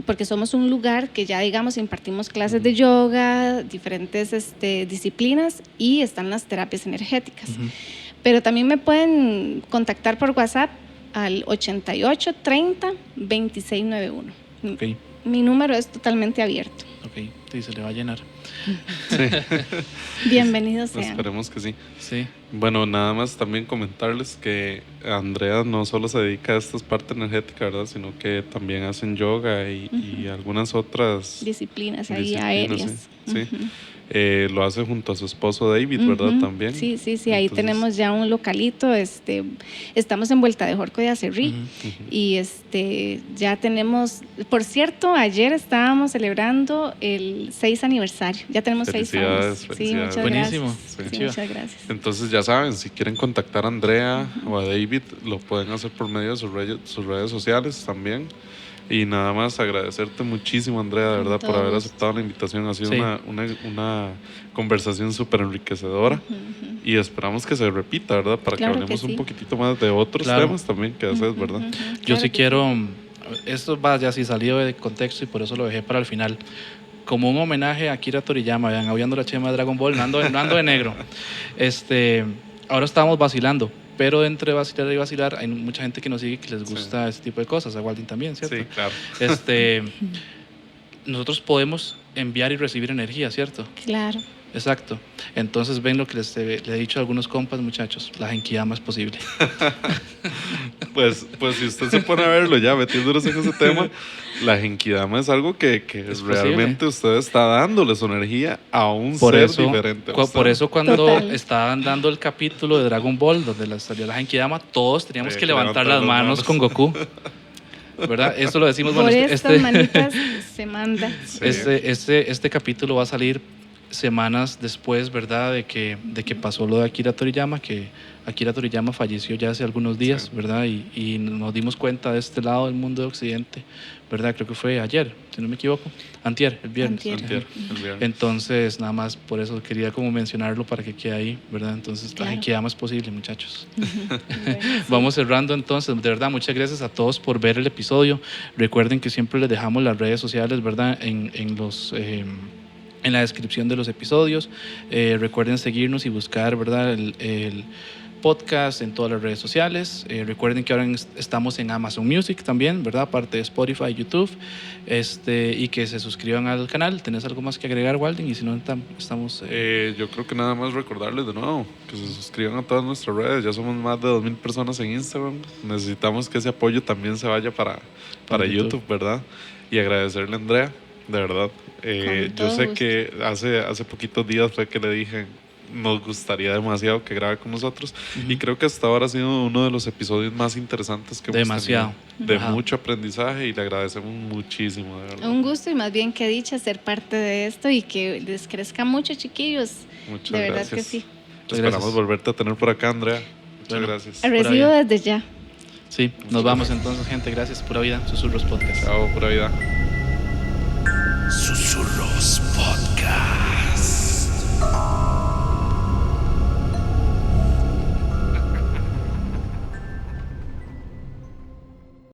Porque somos un lugar que ya, digamos, impartimos clases de yoga, diferentes disciplinas y están las terapias energéticas. Pero también me pueden contactar por WhatsApp al 88 30 26 91. Ok, Mi número es totalmente abierto. ok, sí, se le va a llenar. Bienvenidos sean. Esperemos que sí. Sí. Bueno, nada más también comentarles que Andrea no solo se dedica a esta parte energética, ¿verdad? Sino que también hacen yoga y algunas otras Disciplinas ahí disciplinas, aéreas. sí. Lo hace junto a su esposo David, ¿verdad? También. Sí, ahí Entonces, tenemos ya un localito, estamos en Vuelta de Jorco de Acerrí y ya tenemos, por cierto, ayer estábamos celebrando el 6 aniversario, ya tenemos 6 años. Sí, Felicidades. muchas Buenísimo. gracias. Sí, Chiva. muchas gracias. Entonces ya saben, si quieren contactar a Andrea o a David, lo pueden hacer por medio de sus redes sociales también. Y nada más agradecerte muchísimo, Andrea, de verdad, Con todo por haber gusto. aceptado la invitación. Ha sido Sí. una conversación súper enriquecedora y esperamos que se repita, ¿verdad? Para Claro que que hablemos sí. un poquito más de otros Claro. temas también que haces, ¿verdad? Yo Claro sí que quiero, esto va ya así salido de contexto y por eso lo dejé para el final. Como un homenaje a Akira Toriyama, vean, apoyando la chema de Dragon Ball, no ando de negro. Ahora estábamos vacilando, pero entre vacilar y vacilar hay mucha gente que nos sigue que les gusta este tipo de cosas, a Waldin también, ¿cierto? Sí, claro. Nosotros podemos enviar y recibir energía, ¿cierto? Claro. Exacto. Entonces ven lo que les he dicho a algunos compas, muchachos, la genkidama es posible. Pues si usted se pone a verlo ya, metiéndonos en ese tema, la genkidama es algo que Es realmente usted está dándole su energía a un Por ser eso, diferente. a usted. por eso cuando Total. estaban dando el capítulo de Dragon Ball, donde salió la genkidama, todos teníamos que levantar las manos con Goku. ¿Verdad? Esto lo decimos, Por bueno, estas manitas se manda. Sí. este capítulo va a salir semanas después, ¿verdad? De que pasó lo de Akira Toriyama, que Akira Toriyama falleció ya hace algunos días, Sí. ¿verdad? Y nos dimos cuenta de este lado del mundo de Occidente, ¿verdad? Creo que fue ayer, si no me equivoco, antier, el viernes. Antier. El viernes. Entonces, nada más por eso quería como mencionarlo para que quede ahí, ¿verdad? Entonces, Claro. la genkidama es posible, muchachos. Bueno, sí. Vamos cerrando entonces, de verdad, muchas gracias a todos por ver el episodio. Recuerden que siempre les dejamos las redes sociales, ¿verdad? En la descripción de los episodios. Recuerden seguirnos y buscar, ¿verdad? El podcast en todas las redes sociales. Recuerden que ahora estamos en Amazon Music también, ¿verdad? Aparte de Spotify y YouTube. Y que se suscriban al canal. ¿Tenés algo más que agregar, Walden? Y si no, estamos... Yo creo que nada más recordarles de nuevo que se suscriban a todas nuestras redes. Ya somos más de 2,000 personas en Instagram. Necesitamos que ese apoyo también se vaya para YouTube, ¿verdad? Y agradecerle a Andrea, de verdad. Yo todo sé gusto. que hace poquitos días fue que le dije nos gustaría demasiado que grabe con nosotros y creo que hasta ahora ha sido uno de los episodios más interesantes que hemos Demasiado. tenido, de Ajá. mucho aprendizaje, y le agradecemos muchísimo, de verdad. Un gusto y más bien que dicha ser parte de esto y que les crezca mucho, chiquillos. Muchas de verdad gracias. que sí. Esperamos gracias. volverte a tener por acá, Andrea. Muchas Bueno. gracias. Recibo vida. desde ya. Sí, nos vamos entonces, gente. Gracias. Pura vida. Susurros Podcast. Chao, pura vida. Susurros Podcast.